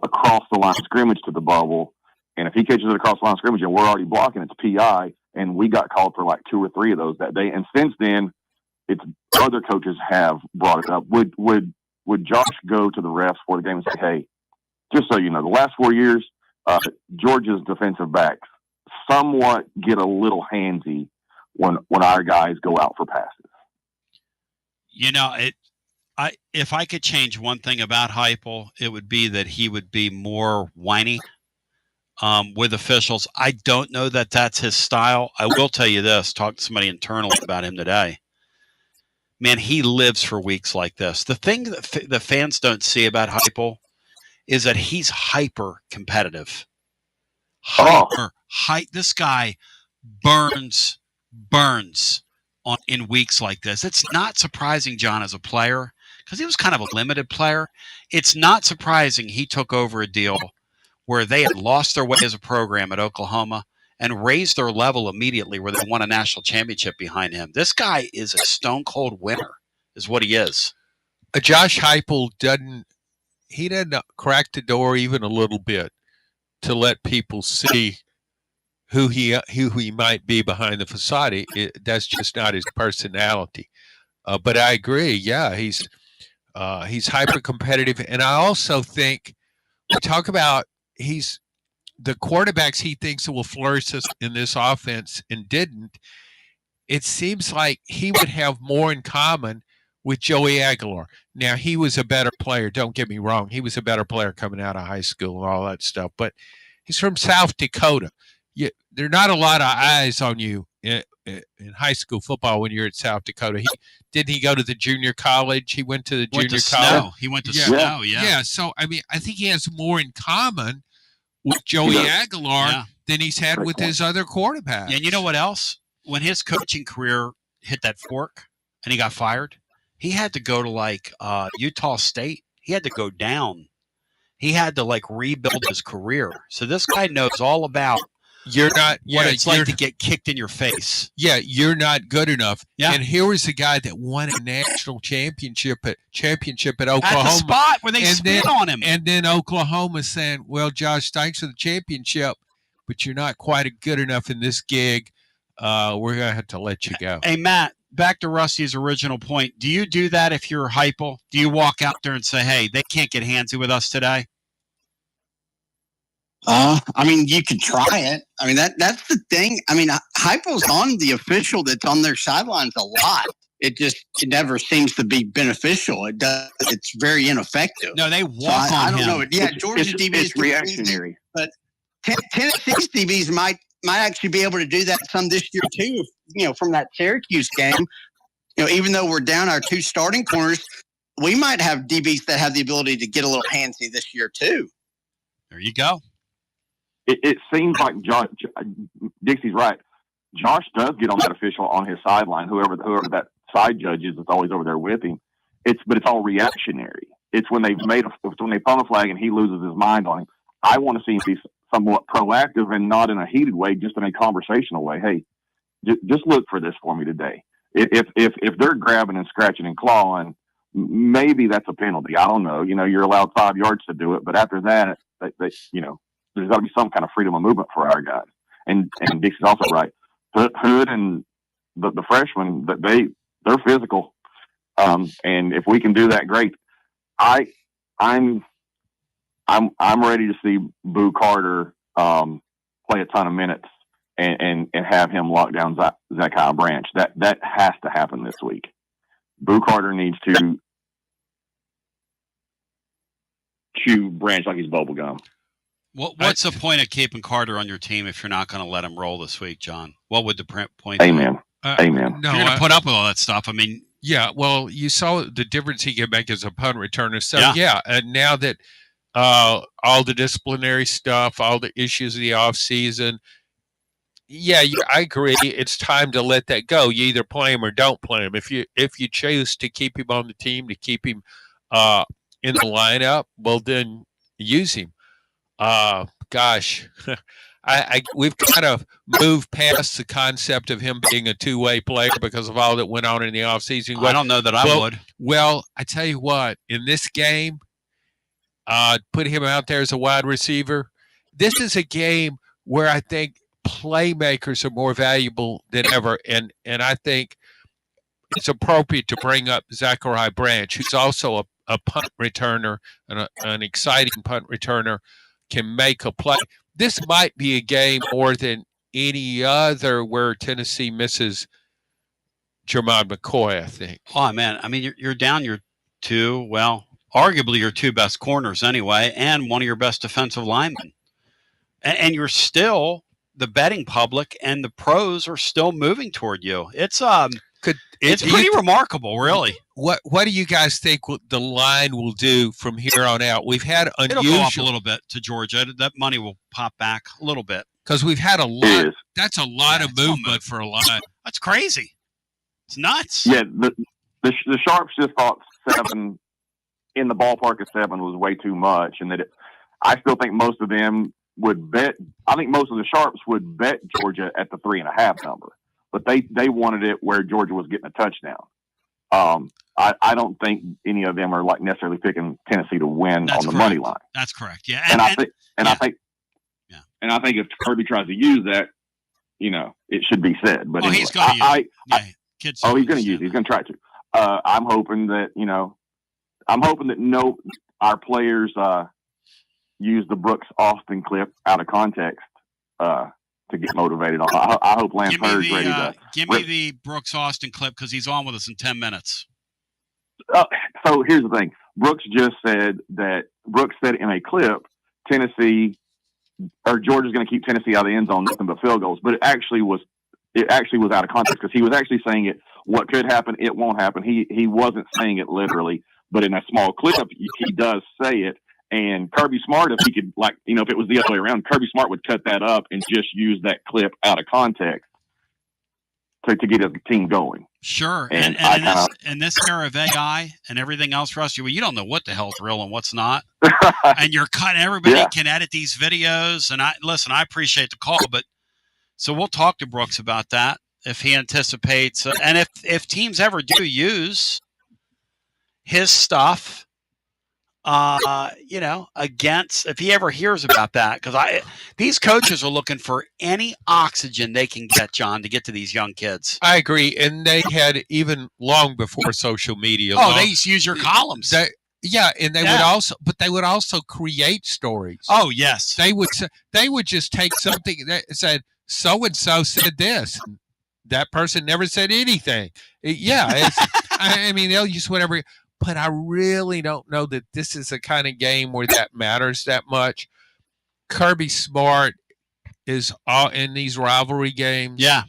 across the line of scrimmage to the bubble. And if he catches it across the line of scrimmage and we're already blocking, it's PI. And we got called for like 2 or 3 of those that day. And since then, it's other coaches have brought it up. Would Josh go to the refs for the game and say, hey, just so you know, the last 4 years, Georgia's defensive backs somewhat get a little handsy when our guys go out for passes? If I could change one thing about Heupel, it would be that he would be more whiny with officials. I don't know that that's his style. I will tell you this, talk to somebody internally about him today. Man, he lives for weeks like this. The thing that the fans don't see about Heupel is that he's hyper competitive. This guy burns in weeks like this. It's not surprising, John, as a player, because he was kind of a limited player. It's not surprising he took over a deal where they had lost their way as a program at Oklahoma and raised their level immediately, where they won a national championship behind him. This guy is a stone-cold winner, is what he is. Josh Heupel doesn't crack the door even a little bit to let people see who he might be behind the facade. That's just not his personality. But I agree. Yeah, he's hyper competitive, and I also think we talk about the quarterbacks he thinks will flourish in this offense and didn't. It seems like he would have more in common with Joey Aguilar. Now, he was a better player. Don't get me wrong. He was a better player coming out of high school and all that stuff. But he's from South Dakota. There are not a lot of eyes on you in high school football when you're at South Dakota. Didn't he go to the junior college? He went to the junior college. He went to Snow, yeah. Yeah, so, I mean, I think he has more in common with Joey Aguilar than he's had with his other quarterbacks. Yeah, and you know what else? When his coaching career hit that fork and he got fired, he had to go to Utah State. He had to go down. He had to rebuild his career. So this guy knows all about what it's like to get kicked in your face. Yeah, you're not good enough. Yeah. And here was a guy that won a national championship at Oklahoma. At the spot where they spit on him. And then Oklahoma saying, well, Josh, thanks for the championship, but you're not quite good enough in this gig. We're going to have to let you go. Hey, Matt, back to Rusty's original point. Do you do that if you're Heupel? Do you walk out there and say, hey, they can't get handsy with us today? I mean, you could try it. I mean, that's the thing. I mean, hypo's on the official that's on their sidelines a lot. It never seems to be beneficial. It's very ineffective. No, they walk on I don't him. know. Yeah, Georgia DB is reactionary, but Tennessee's DBs might actually be able to do that some this year too. From that Syracuse game, even though we're down our 2 starting corners, we might have DBs that have the ability to get a little handsy this year too. There you go. It seems like Dixie's right. Josh does get on that official on his sideline, whoever that side judge is that's always over there with him. But it's all reactionary. It's when when they punt a flag and he loses his mind on him. I want to see him be somewhat proactive and not in a heated way, just in a conversational way. Hey, just look for this for me today. If they're grabbing and scratching and clawing, maybe that's a penalty. I don't know. You're allowed 5 yards to do it, but after that, there's got to be some kind of freedom of movement for our guys. And Dixie's also right. Hood and the freshmen, they're physical, and if we can do that, great. I'm ready to see Boo Carter play a ton of minutes and have him lock down Zachariah Branch. That has to happen this week. Boo Carter needs to chew Branch like he's bubble gum. What's the point of keeping Carter on your team if you're not going to let him roll this week, John? What would the point Amen. be? Amen. No, you're going to put up with all that stuff. I mean, yeah. Well, you saw the difference he can make as a punt returner. So Yeah. And now that all the disciplinary stuff, all the issues of the off season, I agree. It's time to let that go. You either play him or don't play him. If you choose to keep him on the team, to keep him in the lineup, well, then use him. Gosh, we've kind of moved past the concept of him being a two-way player because of all that went on in the offseason. I don't know that I would. Well, I tell you what, in this game, put him out there as a wide receiver. This is a game where I think playmakers are more valuable than ever, and I think it's appropriate to bring up Zachariah Branch, who's also a punt returner, an exciting punt returner, can make a play. This might be a game more than any other where Tennessee misses Jermod McCoy, I think. Oh, man. I mean, you're down your arguably your 2 best corners anyway, and one of your best defensive linemen. And you're still, the betting public and the pros are still moving toward you. It's pretty remarkable, really. What do you guys think the line will do from here on out? We've had unusual. It'll go up a little bit to Georgia. That money will pop back a little bit. Because we've had a lot. That's a lot of movement for a line. That's crazy. It's nuts. Yeah, the Sharps just thought 7 in the ballpark of 7 was way too much, and that I still think most of them would bet. I think most of the Sharps would bet Georgia at the 3.5 number, but they wanted it where Georgia was getting a touchdown. I don't think any of them are like necessarily picking Tennessee to win on the money line. That's correct. Yeah, I think if Kirby tries to use that, it should be said. But anyway, he's going to use it. He's going to use it. He's going to try to. I'm hoping that our players use the Brooks Austin clip out of context to get motivated. I hope Lance Heard's ready to. Give me the Brooks Austin clip because he's on with us in 10 minutes. So here's the thing. Brooks said in a clip, Georgia's going to keep Tennessee out of the end zone, nothing but field goals. But it actually was out of context because he was actually saying it. What could happen, it won't happen. He wasn't saying it literally, but in a small clip, he does say it. And Kirby Smart, if he could, if it was the other way around, Kirby Smart would cut that up and just use that clip out of context to get his team going. Sure. And in this era of AI and everything else, Rusty, you don't know what the hell's real and what's not. And you're cutting, everybody can edit these videos. And I appreciate the call, but so we'll talk to Brooks about that if he anticipates. And if teams ever do use his stuff, against, if he ever hears about that, because these coaches are looking for any oxygen they can get, John, to get to these young kids. I agree, and they had even long before social media. They used to use your columns. Yeah, and they would also create stories. Oh yes, they would just take something that said so and so said this. And that person never said anything. I mean, they'll use whatever. But I really don't know that this is the kind of game where that matters that much. Kirby Smart is all in these rivalry games. Yeah.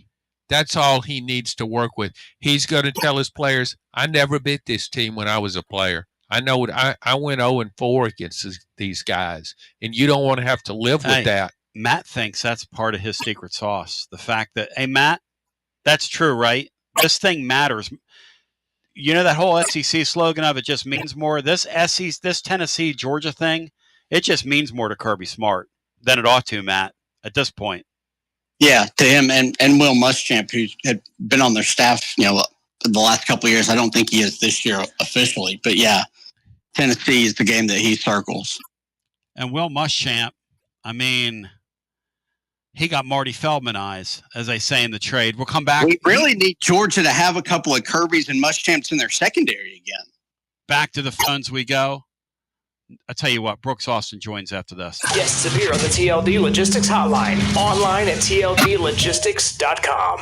That's all he needs to work with. He's going to tell his players, I never beat this team when I was a player. I know what I went 0-4 against these guys, and you don't want to have to live with that. Matt thinks that's part of his secret sauce. The fact that, hey, Matt, that's true, right? This thing matters. You know that whole SEC slogan of it just means more. This Tennessee, Georgia thing, it just means more to Kirby Smart than it ought to, Matt, at this point. Yeah, to him and Will Muschamp, who had been on their staff, the last couple of years. I don't think he is this year officially, but yeah, Tennessee is the game that he circles. And Will Muschamp, I mean, he got Marty Feldman eyes, as they say in the trade. We'll come back. We really need Georgia to have a couple of Kirbys and Muschamps in their secondary again. Back to the phones we go. I'll tell you what, Brooks Austin joins after this. Guests appear on the TLD Logistics Hotline, online at tldlogistics.com.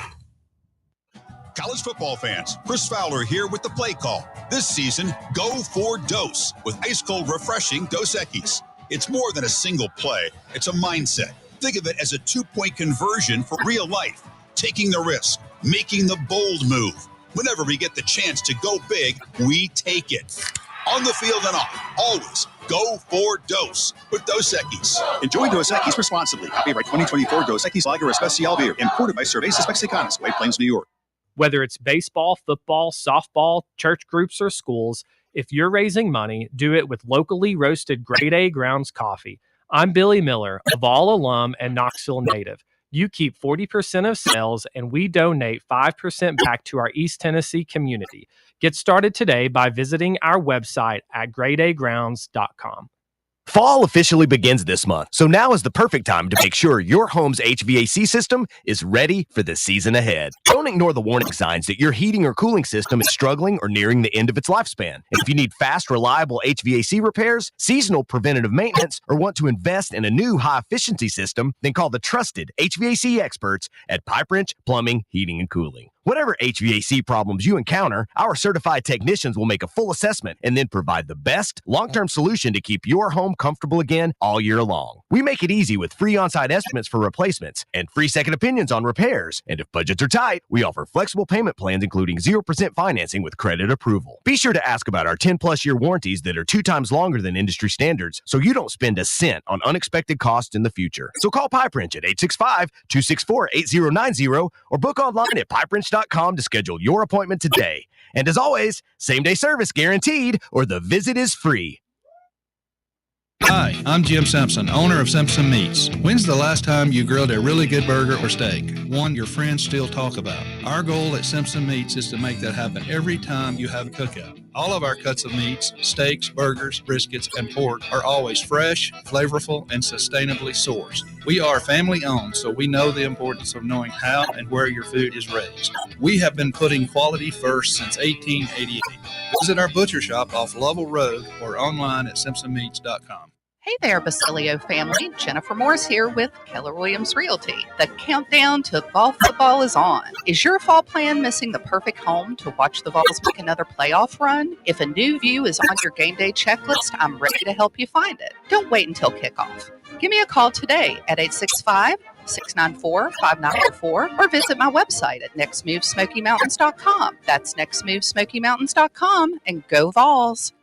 College football fans, Chris Fowler here with the play call. This season, go for Dos with ice-cold, refreshing Dos Equis. It's more than a single play. It's a mindset. Think of it as a 2-point conversion for real life. Taking the risk, making the bold move. Whenever we get the chance to go big, we take it. On the field and off, always go for Dos with Dos Equis. Enjoy Dos Equis responsibly. Copyright 2024 Dos Equis Lager Especial Beer. Imported by Cervezas Mexicanas, White Plains, New York. Whether it's baseball, football, softball, church groups, or schools, if you're raising money, do it with locally roasted Grade A Grounds coffee. I'm Billy Miller, a Vol alum and Knoxville native. You keep 40% of sales, and we donate 5% back to our East Tennessee community. Get started today by visiting our website at gradeagrounds.com. Fall officially begins this month, so now is the perfect time to make sure your home's HVAC system is ready for the season ahead. Don't ignore the warning signs that your heating or cooling system is struggling or nearing the end of its lifespan. And if you need fast, reliable HVAC repairs, seasonal preventative maintenance, or want to invest in a new high-efficiency system, then call the trusted HVAC experts at Pipe Wrench Plumbing, Heating, and Cooling. Whatever HVAC problems you encounter, our certified technicians will make a full assessment and then provide the best long-term solution to keep your home comfortable again all year long. We make it easy with free on-site estimates for replacements and free second opinions on repairs. And if budgets are tight, we offer flexible payment plans including 0% financing with credit approval. Be sure to ask about our 10-plus year warranties that are 2 times longer than industry standards so you don't spend a cent on unexpected costs in the future. So call Pipe Wrench at 865-264-8090 or book online at pipewrench.com to schedule your appointment today. And as always, same-day service guaranteed or the visit is free. Hi, I'm Jim Simpson, owner of Simpson Meats. When's the last time you grilled a really good burger or steak? One your friends still talk about. Our goal at Simpson Meats is to make that happen every time you have a cookout. All of our cuts of meats, steaks, burgers, briskets, and pork are always fresh, flavorful, and sustainably sourced. We are family owned, so we know the importance of knowing how and where your food is raised. We have been putting quality first since 1888. Visit our butcher shop off Lovell Road or online at simpsonmeats.com. Hey there, Basilio family. Jennifer Morris here with Keller Williams Realty. The countdown to fall football is on. Is your fall plan missing the perfect home to watch the Vols make another playoff run? If a new view is on your game day checklist, I'm ready to help you find it. Don't wait until kickoff. Give me a call today at 865-694-5904 or visit my website at nextmovesmokymountains.com. That's nextmovesmokymountains.com, and go Vols.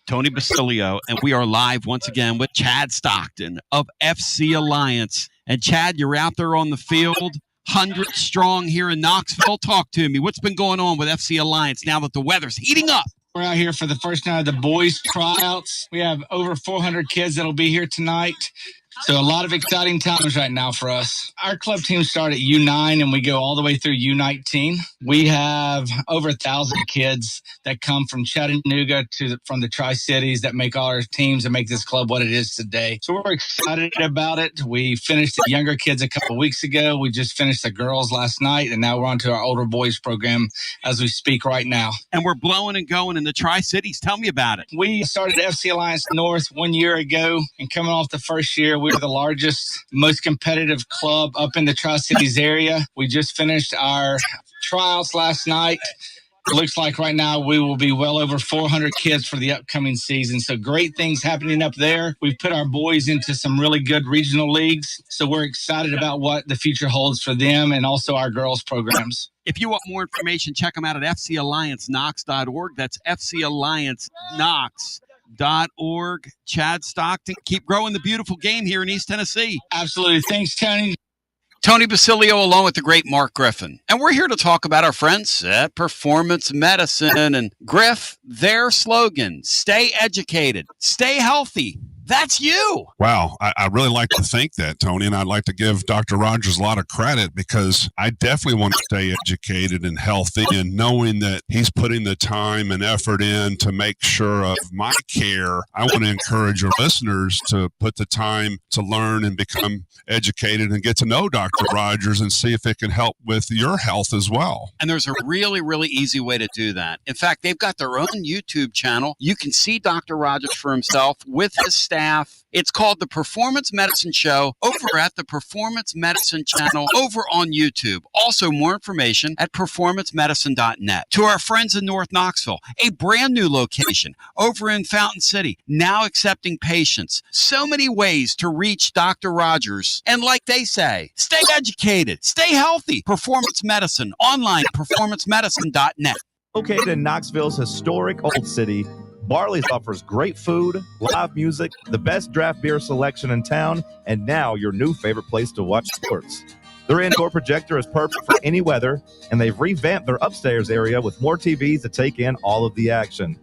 Tony Basilio, and we are live once again with Chad Stockton of FC Alliance. And Chad, you're out there on the field, 100 strong here in Knoxville. Talk to me. What's been going on with FC Alliance now that the weather's heating up? We're out here for the first night of the boys' tryouts. We have over 400 kids that'll be here tonight. So a lot of exciting times right now for us. Our club team start at U9 and we go all the way through U19. We have over 1,000 kids that come from Chattanooga from the Tri-Cities that make all our teams and make this club what it is today. So we're excited about it. We finished the younger kids a couple of weeks ago. We just finished the girls last night, and now we're on to our older boys program as we speak right now. And we're blowing and going in the Tri-Cities. Tell me about it. We started FC Alliance North 1 year ago, and coming off the first year, we were the largest, most competitive club up in the Tri-Cities area. We just finished our tryouts last night. It looks like right now we will be well over 400 kids for the upcoming season. So great things happening up there. We've put our boys into some really good regional leagues. So we're excited about what the future holds for them and also our girls programs. If you want more information, check them out at fcallianceknox.org. That's fcallianceknox.org. Chad Stockton, keep growing the beautiful game here in East Tennessee. Absolutely. Thanks, Tony. Tony Basilio along with the great Mark Griffin. And we're here to talk about our friends at Performance Medicine. And Griff, their slogan, stay educated, stay healthy. That's you. Wow. I really like to think that, Tony, and I'd like to give Dr. Rogers a lot of credit because I definitely want to stay educated and healthy, and knowing that he's putting the time and effort in to make sure of my care. I want to encourage your listeners to put the time to learn and become educated and get to know Dr. Rogers and see if it can help with your health as well. And there's a really, really easy way to do that. In fact, they've got their own YouTube channel. You can see Dr. Rogers for himself with his staff. It's called The Performance Medicine Show over at the Performance Medicine channel over on YouTube. Also, more information at performancemedicine.net. To our friends in North Knoxville, a brand new location over in Fountain City, now accepting patients. So many ways to reach Dr. Rogers. And like they say, stay educated, stay healthy. Performance Medicine, online, performancemedicine.net. Located in Knoxville's historic Old City, Barley's offers great food, live music, the best draft beer selection in town, and now your new favorite place to watch sports. Their indoor projector is perfect for any weather, and they've revamped their upstairs area with more TVs to take in all of the action.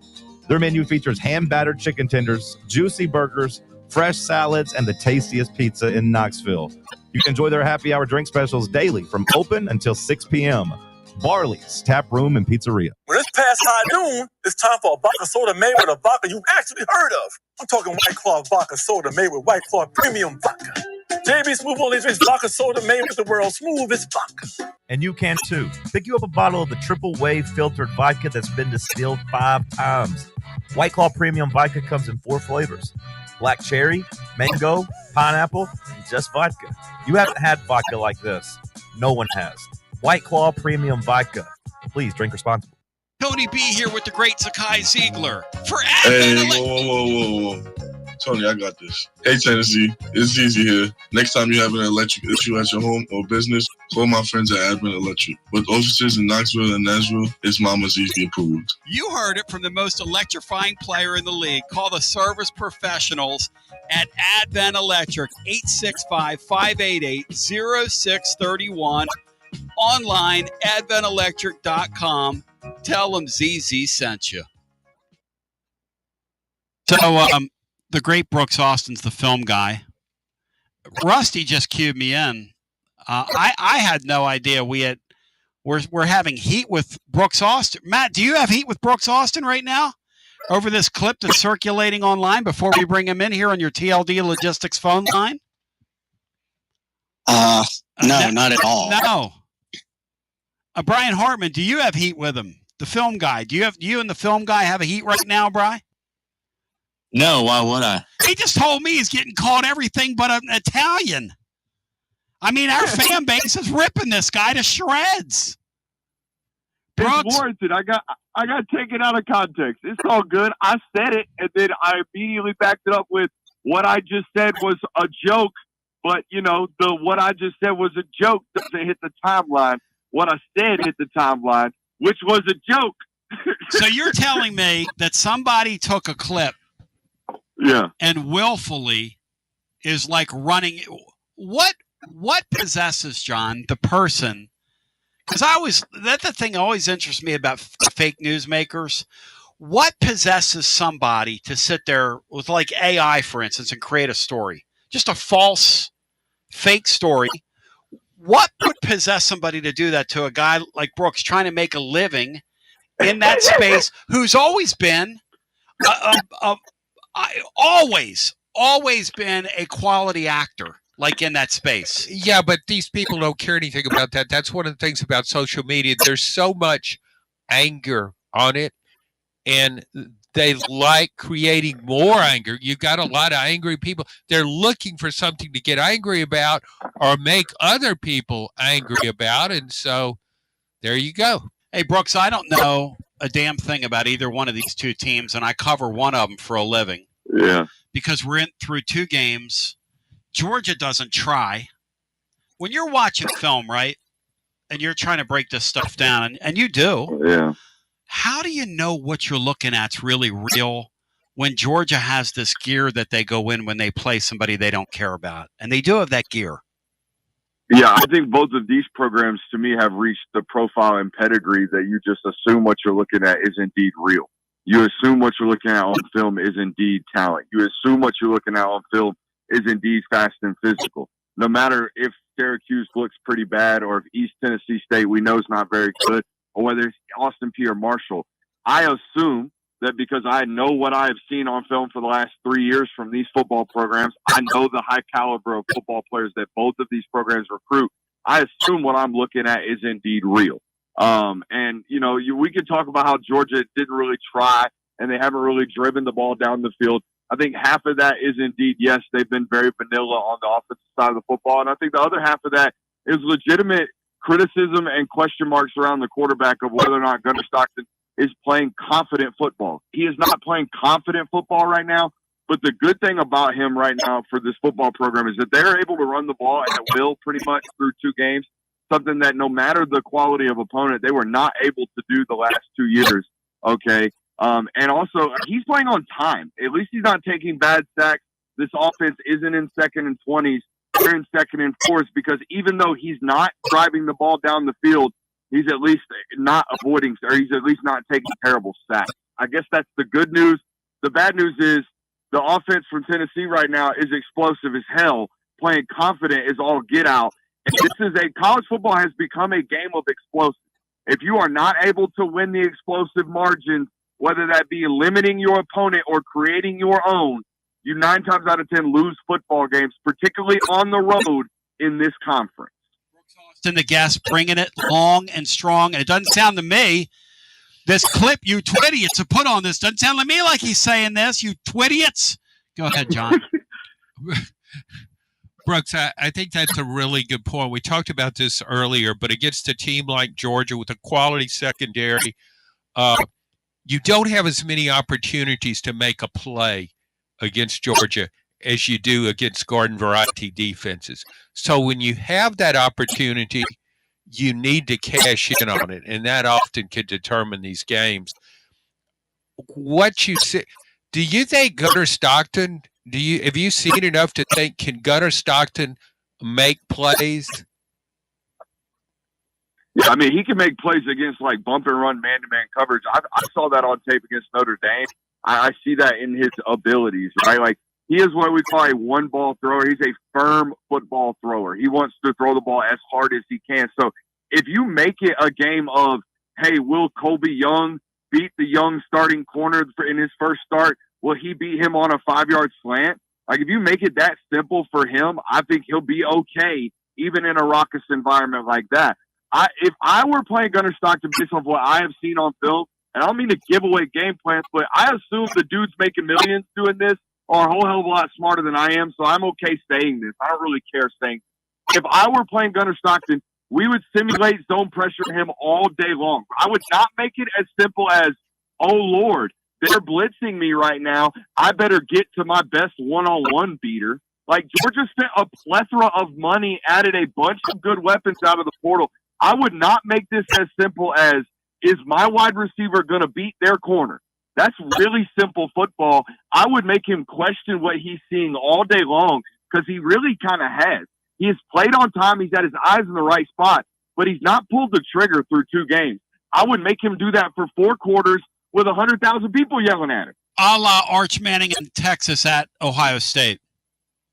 Their menu features hand-battered chicken tenders, juicy burgers, fresh salads, and the tastiest pizza in Knoxville. You can enjoy their happy hour drink specials daily from open until 6 p.m. Barley's Tap Room and Pizzeria. When it's past high noon, it's time for a vodka soda made with a vodka you've actually heard of. I'm talking White Claw vodka soda made with White Claw premium vodka. JB Smooth only drinks vodka soda made with the world's smoothest vodka. And you can too. Pick you up a bottle of the Triple Wave filtered vodka that's been distilled 5 times. White Claw premium vodka comes in 4 flavors: black cherry, mango, pineapple, and just vodka. You haven't had vodka like this. No one has. White Claw Premium Vodka. Please drink responsibly. Tony B here with the great Zakai Ziegler for Hey, Advent. whoa. Tony, I got this. Hey, Tennessee, it's Easy here. Next time you have an electric issue at your home or business, call my friends at Advent Electric. With offices in Knoxville and Nashville, it's Mama's Easy approved. You heard it from the most electrifying player in the league. Call the service professionals at Advent Electric, 865-588-0631. Online, adventelectric.com. Tell them ZZ sent you. So, the great Brooks Austin's the film guy. Rusty just cued me in. I had no idea we're having heat with Brooks Austin. Matt, do you have heat with Brooks Austin right now over this clip that's circulating online before we bring him in here on your TLD Logistics phone line? No, not at all. No. Brian Hartman, do you have heat with him? The film guy. Do you and the film guy have a heat right now, Brian? No, why would I? He just told me he's getting called everything but an Italian. I mean, our fan base is ripping this guy to shreds. It's warranted. I got taken out of context. It's all good. I said it, and then I immediately backed it up with what I just said was a joke. But what I just said was a joke doesn't hit the timeline. What I said hit the timeline, which was a joke. So you're telling me that somebody took a clip, and willfully is like running. What possesses, John, the person? Because that's the thing that always interests me about fake news makers. What possesses somebody to sit there with like AI, for instance, and create a story? just a false, fake story. What would possess somebody to do that to a guy like Brooks trying to make a living in that space, who's always been always been a quality actor, like in that space? Yeah, but these people don't care anything about that. That's one of the things about social media. There's so much anger on it, and they like creating more anger. You've got a lot of angry people. They're looking for something to get angry about or make other people angry about, and so there you go. Hey, Brooks, I don't know a damn thing about either one of these two teams, and I cover one of them for a living. Yeah. Because we're through 2 games. Georgia doesn't try. When you're watching film, right, and you're trying to break this stuff down, and you do, Yeah. how do you know what you're looking at's really real when Georgia has this gear that they go in when they play somebody they don't care about? And they do have that gear. Yeah, I think both of these programs, to me, have reached the profile and pedigree that you just assume what you're looking at is indeed real. You assume what you're looking at on film is indeed talent. You assume what you're looking at on film is indeed fast and physical. No matter if Syracuse looks pretty bad or if East Tennessee State we know is not very good, or whether it's Austin P or Marshall, I assume that because I know what I have seen on film for the last 3 years from these football programs, I know the high caliber of football players that both of these programs recruit. I assume what I'm looking at is indeed real. And, you know, we can talk about how Georgia didn't really try and they haven't really driven the ball down the field. I think half of that is indeed, yes, they've been very vanilla on the offensive side of the football. And I think the other half of that is legitimate criticism and question marks around the quarterback of whether or not Gunnar Stockton is playing confident football. He is not playing confident football right now, but the good thing about him right now for this football program is that they're able to run the ball at will pretty much through 2 games, something that no matter the quality of opponent, they were not able to do the last 2 years, okay? And also, he's playing on time. At least he's not taking bad sacks. This offense isn't in 2nd and 20s. They're in 2nd and 4s because even though he's not driving the ball down the field, he's at least not avoiding, or he's at least not taking terrible sacks. I guess that's the good news. The bad news is the offense from Tennessee right now is explosive as hell. Playing confident is all get out. And college football has become a game of explosive. If you are not able to win the explosive margins, whether that be limiting your opponent or creating your own, you 9 times out of 10 lose football games, particularly on the road in this conference. In the guest, bringing it long and strong. And it doesn't sound to me, this clip you twidiots have put on this doesn't sound to me like he's saying this, you twidiots. Go ahead, John. Brooks, I think that's a really good point. We talked about this earlier, but against a team like Georgia with a quality secondary, you don't have as many opportunities to make a play against Georgia as you do against garden variety defenses. So when you have that opportunity, you need to cash in on it, and that often can determine these games. What you say? Do you think Gunnar Stockton? Have you seen enough to think, can Gunnar Stockton make plays? Yeah, I mean, he can make plays against like bump and run man-to-man coverage. I saw that on tape against Notre Dame. I see that in his abilities, right? Like, he is what we call a one-ball thrower. He's a firm football thrower. He wants to throw the ball as hard as he can. So if you make it a game of, hey, will Colby Young beat the young starting corner in his first start? Will he beat him on a 5-yard slant? Like, if you make it that simple for him, I think he'll be okay, even in a raucous environment like that. If I were playing Gunnar Stockton based on what I have seen on film, and I don't mean to give away game plans, but I assume the dude's making millions doing this are a whole hell of a lot smarter than I am, so I'm okay saying this. I don't really care saying this. If I were playing Gunnar Stockton, we would simulate zone pressure him all day long. I would not make it as simple as, oh, Lord, they're blitzing me right now. I better get to my best one-on-one beater. Like, Georgia spent a plethora of money, added a bunch of good weapons out of the portal. I would not make this as simple as, is my wide receiver going to beat their corner? That's really simple football. I would make him question what he's seeing all day long because he really kind of has. He has played on time. He's had his eyes in the right spot, but he's not pulled the trigger through 2 games. I would make him do that for 4 quarters with 100,000 people yelling at him. A la Arch Manning in Texas at Ohio State.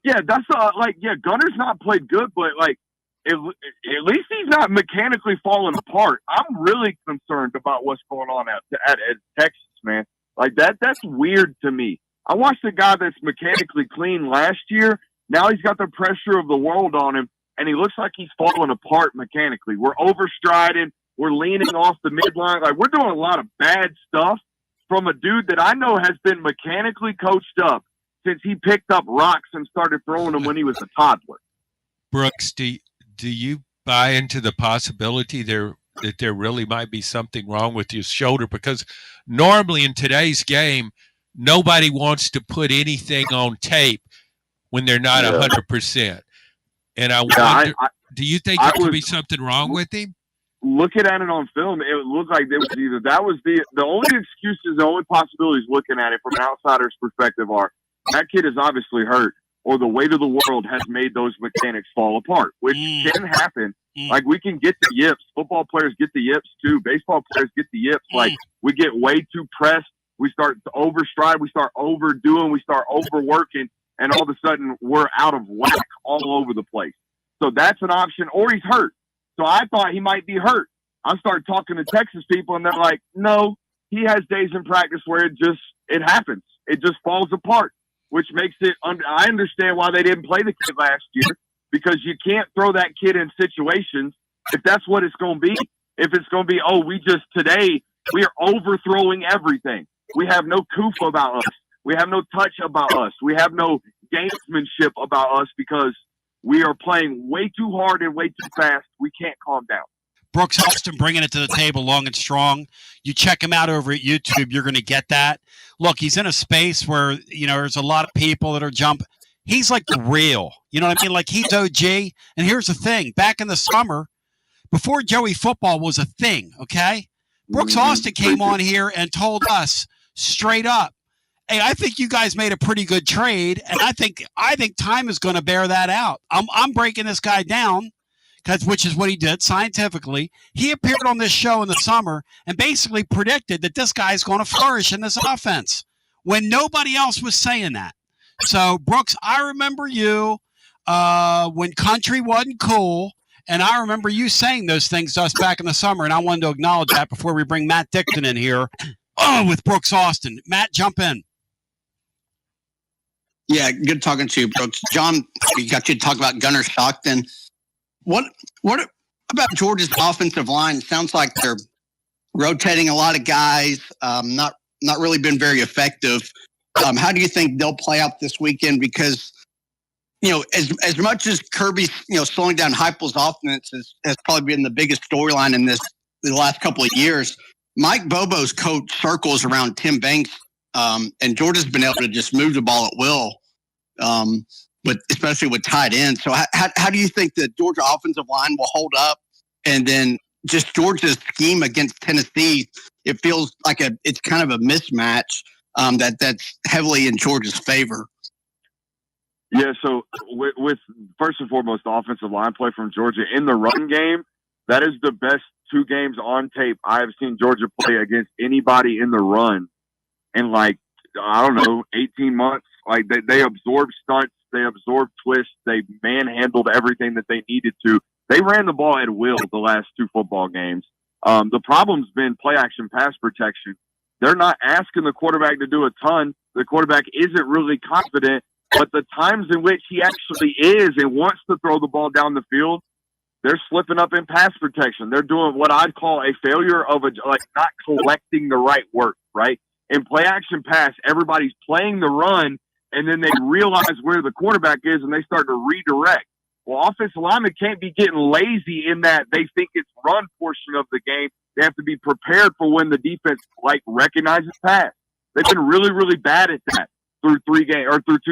Yeah, that's Gunner's not played good, but like at least he's not mechanically falling apart. I'm really concerned about what's going on at Texas, man. Like that's weird to me. I watched a guy that's mechanically clean last year. Now he's got the pressure of the world on him, and he looks like he's falling apart mechanically. We're overstriding. We're leaning off the midline. Like, we're doing a lot of bad stuff from a dude that I know has been mechanically coached up since he picked up rocks and started throwing them when he was a toddler. Brooks, do you buy into the possibility that there really might be something wrong with his shoulder? Because normally in today's game, nobody wants to put anything on tape when they're not 100%. And I wonder, do you think there could be something wrong with him? Looking at it on film, it looked like it was either that was the only excuses, the only possibilities looking at it from an outsider's perspective are that kid is obviously hurt, or the weight of the world has made those mechanics fall apart, which can happen. Like, we can get the yips. Football players get the yips too. Baseball players get the yips. Like, we get way too pressed. We start to overstride. We start overdoing. We start overworking. And all of a sudden, we're out of whack all over the place. So that's an option. Or he's hurt. So I thought he might be hurt. I started talking to Texas people, and they're like, no, he has days in practice where it happens. It just falls apart, which makes it I understand why they didn't play the kid last year, because you can't throw that kid in situations if that's what it's going to be. If it's going to be, today we are overthrowing everything. We have no coof about us. We have no touch about us. We have no gamesmanship about us because we are playing way too hard and way too fast. We can't calm down. Brooks Austin bringing it to the table long and strong. You check him out over at YouTube, you're going to get that. Look, he's in a space where, there's a lot of people that are jumping. He's like the real, you know what I mean? Like, he's OG. And here's the thing. Back in the summer, before Joey football was a thing, okay? Brooks Austin came on here and told us straight up, hey, I think you guys made a pretty good trade, and I think time is going to bear that out. I'm breaking this guy down, which is what he did scientifically. He appeared on this show in the summer and basically predicted that this guy's going to flourish in this offense when nobody else was saying that. So, Brooks, I remember you when country wasn't cool, and I remember you saying those things to us back in the summer, and I wanted to acknowledge that before we bring Matt Dixon in here with Brooks Austin. Matt, jump in. Yeah, good talking to you, Brooks. John, we got you to talk about Gunnar Stockton. What about Georgia's offensive line? Sounds like they're rotating a lot of guys, not really been very effective. How do you think they'll play out this weekend? Because, as much as Kirby's, slowing down Heupel's offense has probably been the biggest storyline in the last couple of years, Mike Bobo's coach circles around Tim Banks, and Georgia's been able to just move the ball at will, but especially with tight ends. So how do you think the Georgia offensive line will hold up? And then just Georgia's scheme against Tennessee, it feels like it's kind of a mismatch that's heavily in Georgia's favor. Yeah, so with first and foremost, the offensive line play from Georgia in the run game, that is the best 2 games on tape I have seen Georgia play against anybody in the run in 18 months. Like, they absorbed stunts, they absorbed twists, they manhandled everything that they needed to. They ran the ball at will the last 2 football games. The problem's been play action pass protection. They're not asking the quarterback to do a ton. The quarterback isn't really confident, but the times in which he actually is and wants to throw the ball down the field, they're slipping up in pass protection. They're doing what I'd call a failure of not collecting the right work, right? In play action pass, everybody's playing the run, and then they realize where the quarterback is, and they start to redirect. Well, offensive linemen can't be getting lazy in that they think it's run portion of the game. They have to be prepared for when the defense recognizes pass. They've been really, really bad at that through 2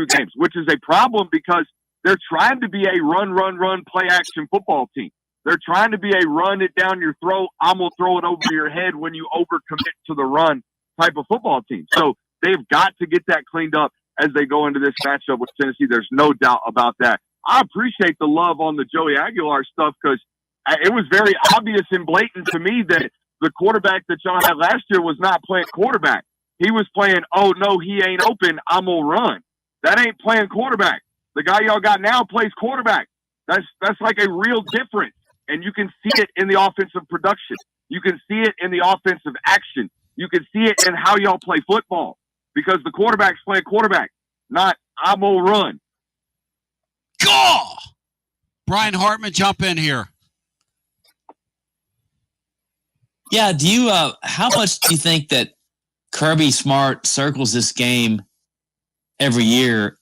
games, which is a problem because they're trying to be a run, play action football team. They're trying to be a run it down your throat, I'm going to throw it over your head when you overcommit to the run type of football team. So they've got to get that cleaned up as they go into this matchup with Tennessee. There's no doubt about that. I appreciate the love on the Joey Aguilar stuff because it was very obvious and blatant to me that the quarterback that y'all had last year was not playing quarterback. He was playing, oh, no, he ain't open, I'm going to run. That ain't playing quarterback. The guy y'all got now plays quarterback. That's like a real difference. And you can see it in the offensive production. You can see it in the offensive action. You can see it in how y'all play football because the quarterback's playing quarterback, not I'm going to run. Gah! Brian Hartman, jump in here. Yeah, how much do you think that Kirby Smart circles this game every year,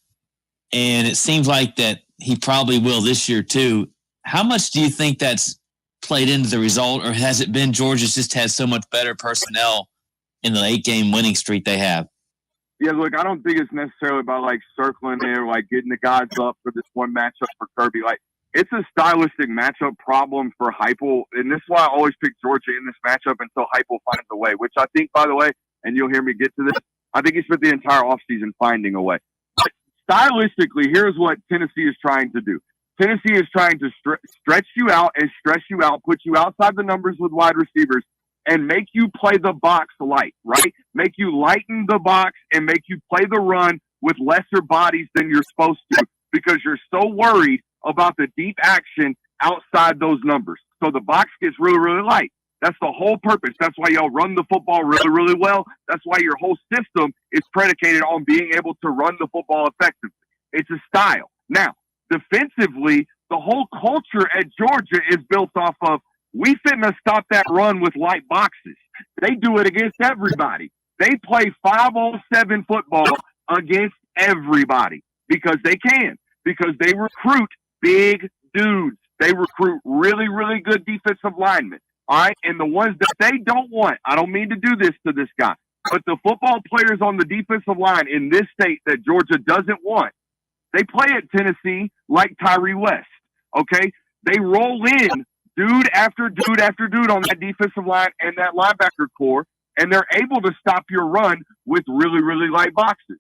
and it seems like that he probably will this year too? How much do you think that's played into the result, or has it been Georgia's just had so much better personnel in the 8-game winning streak they have? Yeah, look, I don't think it's necessarily about like circling there, like getting the guys up for this one matchup for Kirby. Like, it's a stylistic matchup problem for Heupel, and this is why I always pick Georgia in this matchup until Heupel finds a way, which I think, by the way, and you'll hear me get to this, I think he spent the entire offseason finding a way. But stylistically, here's what Tennessee is trying to do. Tennessee is trying to stretch you out and stress you out, put you outside the numbers with wide receivers, and make you play the box light, right? Make you lighten the box and make you play the run with lesser bodies than you're supposed to because you're so worried about the deep action outside those numbers. So the box gets really, really light. That's the whole purpose. That's why y'all run the football really, really well. That's why your whole system is predicated on being able to run the football effectively. It's a style. Now, defensively, the whole culture at Georgia is built off of we finna stop that run with light boxes. They do it against everybody. They play 5-on-7 football against everybody because they can, because they recruit big dudes. They recruit really, really good defensive linemen. All right, and the ones that they don't want, I don't mean to do this to this guy, but the football players on the defensive line in this state that Georgia doesn't want, they play at Tennessee like Tyree West, okay? They roll in dude after dude after dude on that defensive line and that linebacker core, and they're able to stop your run with really, really light boxes.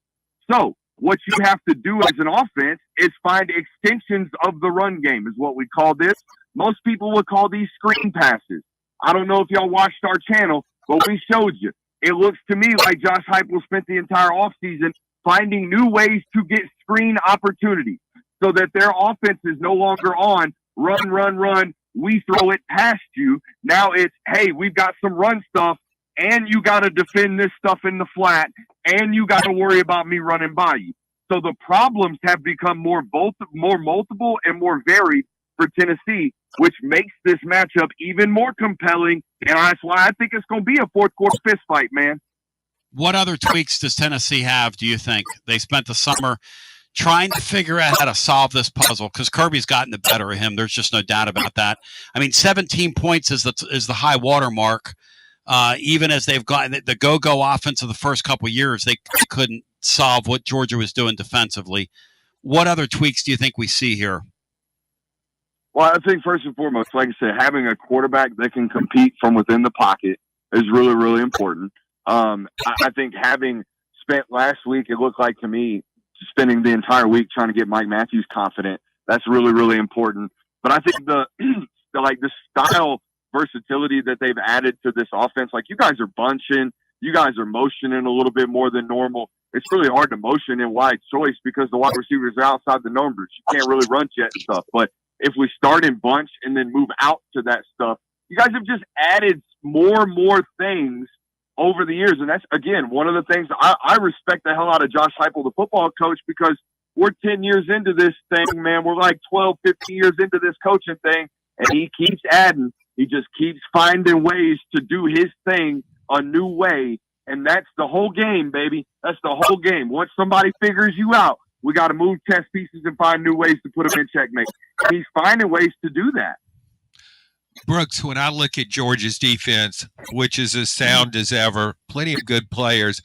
So what you have to do as an offense is find extensions of the run game is what we call this. Most people would call these screen passes. I don't know if y'all watched our channel, but we showed you. It looks to me like Josh Heupel spent the entire offseason finding new ways to get screen opportunities so that their offense is no longer on run, run, run. We throw it past you. Now it's, hey, we've got some run stuff, and you got to defend this stuff in the flat, and you got to worry about me running by you. So the problems have become more multiple and more varied for Tennessee, which makes this matchup even more compelling, and that's why I think it's going to be a fourth-quarter fist fight, man. What other tweaks does Tennessee have, do you think? They spent the summer trying to figure out how to solve this puzzle because Kirby's gotten the better of him. There's just no doubt about that. I mean, 17 points is the high water mark. Even as they've gotten the go-go offense of the first couple of years, they couldn't solve what Georgia was doing defensively. What other tweaks do you think we see here? Well, I think first and foremost, like I said, having a quarterback that can compete from within the pocket is really, really important. I think having spent last week, it looked like to me, spending the entire week trying to get Mike Matthews confident, that's really, really important. But I think the style versatility that they've added to this offense, like you guys are bunching, you guys are motioning a little bit more than normal. It's really hard to motion in wide choice because the wide receivers are outside the numbers. You can't really run jet stuff. But if we start in bunch and then move out to that stuff, you guys have just added more and more things over the years. And that's, again, one of the things I respect the hell out of Josh Heupel, the football coach, because we're 10 years into this thing, man. We're like 12, 15 years into this coaching thing, and he keeps adding. He just keeps finding ways to do his thing a new way, and that's the whole game, baby. That's the whole game. Once somebody figures you out, we got to move chess pieces and find new ways to put them in checkmate. He's finding ways to do that. Brooks, when I look at Georgia's defense, which is as sound as ever, plenty of good players,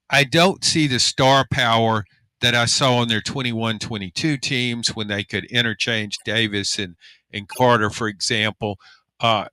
I don't see the star power that I saw on their 21-22 teams when they could interchange Davis and Carter, for example, a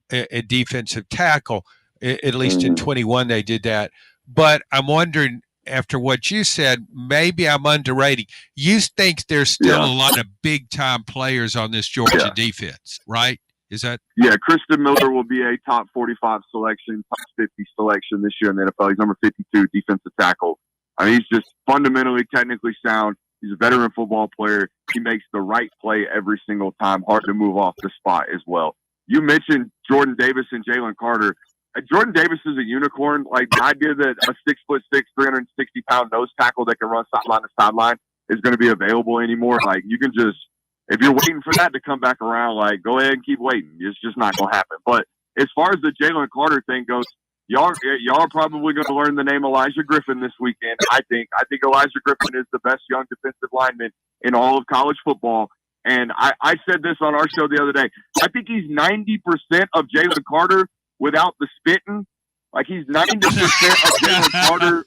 defensive tackle. At least in 21 they did that. But I'm wondering, after what you said, maybe I'm underrating. You think there's still a lot of big-time players on this Georgia defense, right? Is that? Yeah, Christian Miller will be a top 45 selection, top 50 selection this year in the NFL. He's number 52 defensive tackle. I mean, he's just fundamentally, technically sound. He's a veteran football player. he makes the right play every single time. Hard to move off the spot as well. You mentioned Jordan Davis and Jalen Carter. Jordan Davis is a unicorn. Like, the idea that a 6'6", 360-pound nose tackle that can run sideline to sideline is going to be available anymore. Like, you can just, if you're waiting for that to come back around, like, go ahead and keep waiting. It's just not going to happen. But as far as the Jalen Carter thing goes, y'all are probably going to learn the name Elijah Griffin this weekend. I think Elijah Griffin is the best young defensive lineman in all of college football. And I said this on our show the other day. I think he's 90% of Jalen Carter without the spitting. Like, he's 90% of Jalen Carter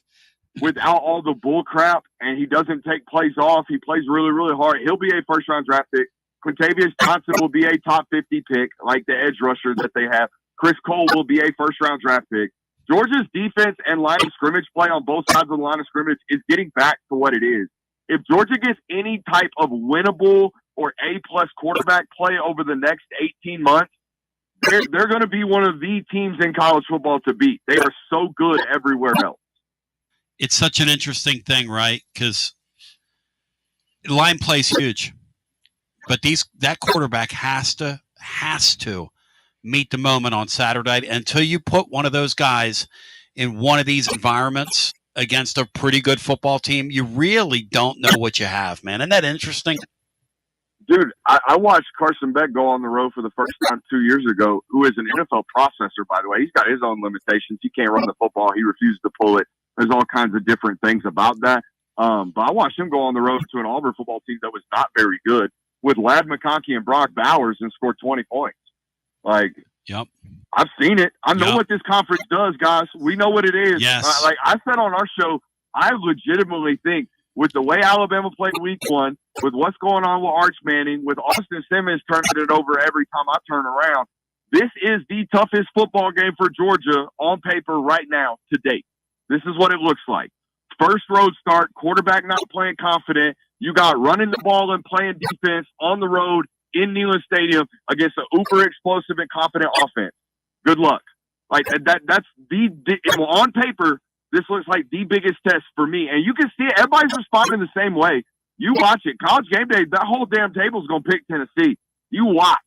without all the bull crap, and he doesn't take plays off. He plays really, really hard. He'll be a first-round draft pick. Quintavious Johnson will be a top 50 pick, like the edge rusher that they have. Chris Cole will be a first-round draft pick. Georgia's defense and line of scrimmage play on both sides of the line of scrimmage is getting back to what it is. If Georgia gets any type of winnable or A-plus quarterback play over the next 18 months, they're going to be one of the teams in college football to beat. They are so good everywhere else. It's such an interesting thing, right? Because line play's huge, but that quarterback has to meet the moment on Saturday. Until you put one of those guys in one of these environments against a pretty good football team, you really don't know what you have, man. Isn't that interesting? Dude, I watched Carson Beck go on the road for the first time 2 years ago, who is an NFL processor, by the way. He's got his own limitations. He can't run the football. He refuses to pull it. There's all kinds of different things about that. But I watched him go on the road to an Auburn football team that was not very good with Ladd McConkey and Brock Bowers and scored 20 points. Like, yep, I've seen it. I know what this conference does, guys. We know what it is. Yes. Like I said on our show, I legitimately think with the way Alabama played week one, with what's going on with Arch Manning, with Austin Simmons turning it over every time I turn around, this is the toughest football game for Georgia on paper right now to date. This is what it looks like. First road start, quarterback not playing confident. You got running the ball and playing defense on the road in Neyland Stadium against an uber explosive and confident offense. Good luck. Like that's on paper, this looks like the biggest test for me. And you can see it. Everybody's responding the same way. You watch it. College game day, that whole damn table is going to pick Tennessee. You watch.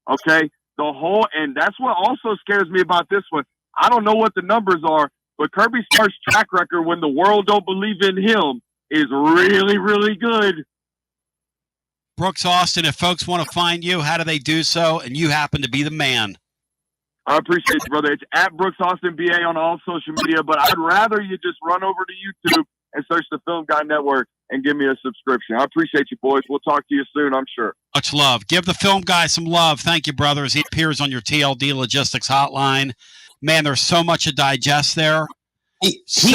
Okay? And that's what also scares me about this one. I don't know what the numbers are, but Kirby Smart's track record when the world don't believe in him is really, really good. Brooks Austin, if folks want to find you, how do they do so? And you happen to be the man. I appreciate you, brother. It's at Brooks Austin BA on all social media, but I'd rather you just run over to YouTube and search the Film Guy Network and give me a subscription. I appreciate you, boys. We'll talk to you soon, I'm sure. Much love. Give the Film Guy some love. Thank you, brother, as he appears on your TLD Logistics hotline. Man, there's so much to digest there. He's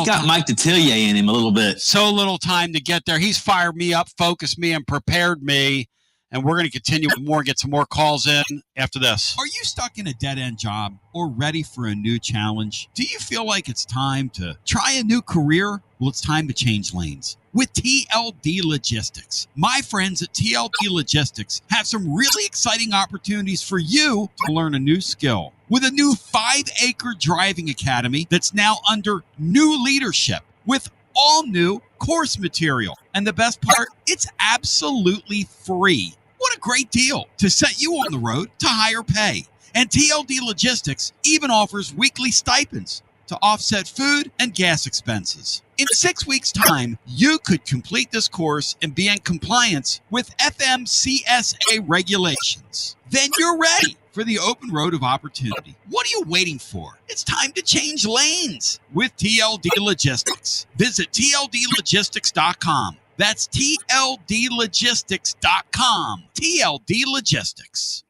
got Mike Detillier in him a little bit. So little time to get there. He's fired me up, focused me, and prepared me. And we're going to continue with more and get some more calls in after this. Are you stuck in a dead-end job or ready for a new challenge? Do you feel like it's time to try a new career? Well, it's time to change lanes with TLD Logistics. My friends at TLD Logistics have some really exciting opportunities for you to learn a new skill. With a new 5-acre driving academy that's now under new leadership with all new course material. And the best part, it's absolutely free. What a great deal to set you on the road to higher pay. And TLD Logistics even offers weekly stipends to offset food and gas expenses. In 6 weeks' time, you could complete this course and be in compliance with FMCSA regulations. Then you're ready for the open road of opportunity. What are you waiting for? It's time to change lanes with TLD Logistics. Visit tldlogistics.com. That's tldlogistics.com. TLD Logistics.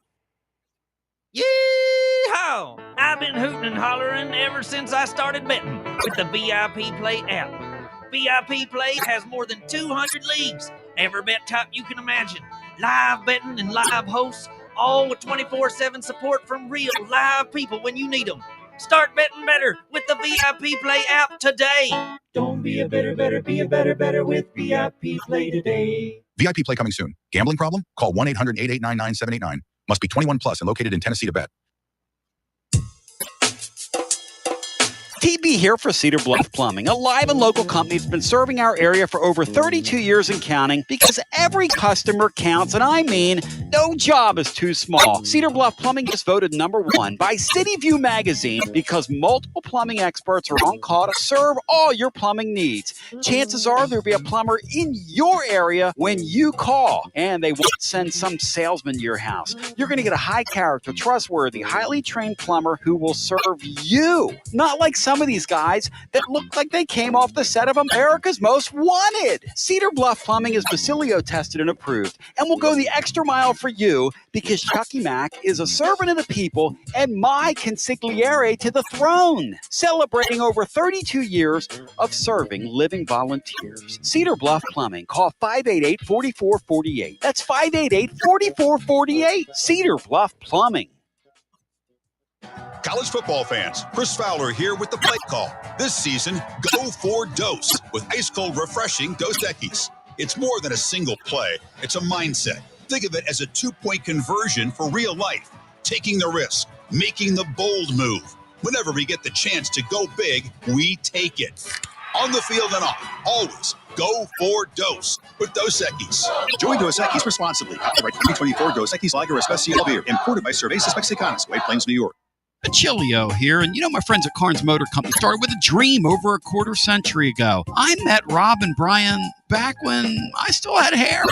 Yee-haw! I've been hooting and hollering ever since I started betting with the VIP Play app. VIP Play has more than 200 leagues, every bet type you can imagine, live betting and live hosts, all with 24/7 support from real live people when you need them. Start betting better with the VIP Play app today. Don't be a better, be a better with VIP Play today. VIP Play coming soon. Gambling problem? Call 1-800-889-9789. Must be 21 plus and located in Tennessee to bet. TB here for Cedar Bluff Plumbing, a live and local company that's been serving our area for over 32 years and counting because every customer counts, and I mean no job is too small. Cedar Bluff Plumbing is voted #1 by City View magazine because multiple plumbing experts are on call to serve all your plumbing needs. Chances are there'll be a plumber in your area when you call, and they won't send some salesman to your house. You're going to get a high character, trustworthy, highly trained plumber who will serve you. Not like some of these guys that look like they came off the set of America's Most Wanted. Cedar Bluff Plumbing is Basilio tested and approved and will go the extra mile for you because Chucky Mack is a servant of the people and my consigliere to the throne, celebrating over 32 years of serving living volunteers. Cedar Bluff Plumbing. Call 588-4448. That's 588-4448. Cedar Bluff Plumbing. College football fans, Chris Fowler here with the play call. This season, go for Dose with ice-cold, refreshing Dos Equis. It's more than a single play. It's a mindset. Think of it as a 2-point conversion for real life. Taking the risk, making the bold move. Whenever we get the chance to go big, we take it. On the field and off, always go for Dose with Dos Equis. Enjoy Dos Equis responsibly. Copyright 2024 Dos Equis Lager Especial Beer. Imported by Cervezas Mexicanas, White Plains, New York. Basilio here, and my friends at Carnes Motor Company started with a dream over a quarter century ago. I met Rob and Brian back when I still had hair,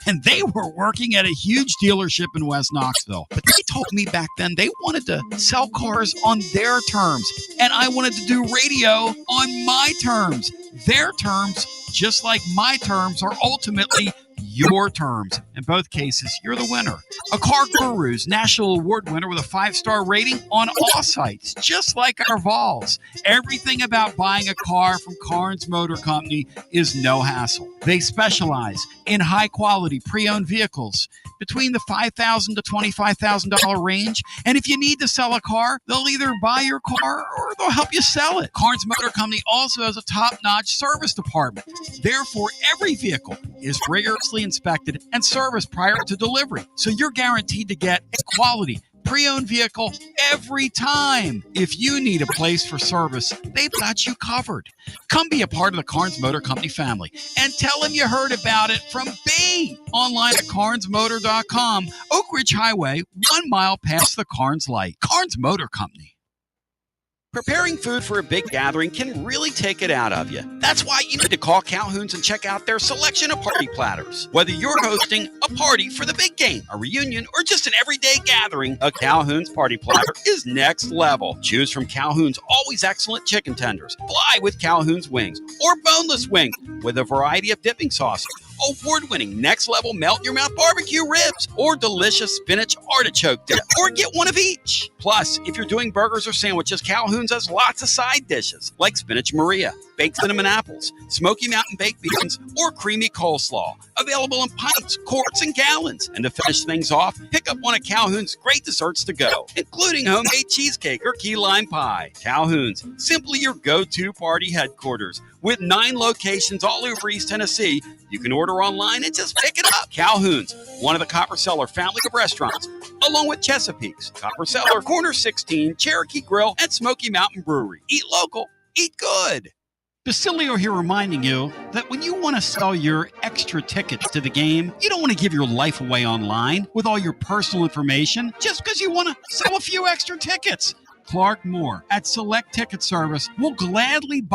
and they were working at a huge dealership in West Knoxville. But they told me back then they wanted to sell cars on their terms, and I wanted to do radio on my terms. Their terms, just like my terms, are ultimately your terms. In both cases, you're the winner. A Car Guru's National Award winner with a 5-star rating on all sites, just like our Vols. Everything about buying a car from Carnes Motor Company is no hassle. They specialize in high-quality pre-owned vehicles between the $5,000 to $25,000 range. And if you need to sell a car, they'll either buy your car or they'll help you sell it. Carnes Motor Company also has a top-notch service department. Therefore, every vehicle is rigorously inspected and serviced prior to delivery. So you're guaranteed to get a quality pre-owned vehicle every time. If you need a place for service, they've got you covered. Come be a part of the Carnes Motor Company family and tell them you heard about it from me. Online at carnesmotor.com, Oak Ridge Highway, 1 mile past the Carnes light. Carnes Motor Company. Preparing food for a big gathering can really take it out of you. That's why you need to call Calhoun's and check out their selection of party platters. Whether you're hosting a party for the big game, a reunion, or just an everyday gathering, a Calhoun's party platter is next level. Choose from Calhoun's always excellent chicken tenders, fly with Calhoun's wings, or boneless wings with a variety of dipping sauces. Award-winning next-level melt-in-your-mouth barbecue ribs, or delicious spinach artichoke dip, or get one of each. Plus, if you're doing burgers or sandwiches, Calhoun's has lots of side dishes, like spinach Maria, baked cinnamon apples, Smoky Mountain baked beans, or creamy coleslaw. Available in pints, quarts, and gallons. And to finish things off, pick up one of Calhoun's great desserts to go, including homemade cheesecake or key lime pie. Calhoun's, simply your go-to party headquarters. With 9 locations all over East Tennessee, you can order online and just pick it up. Calhoun's, one of the Copper Cellar family of restaurants, along with Chesapeake's, Copper Cellar, Corner 16, Cherokee Grill, and Smoky Mountain Brewery. Eat local, eat good. Basilio here reminding you that when you want to sell your extra tickets to the game, you don't want to give your life away online with all your personal information just because you want to sell a few extra tickets. Clark Moore at Select Ticket Service will gladly buy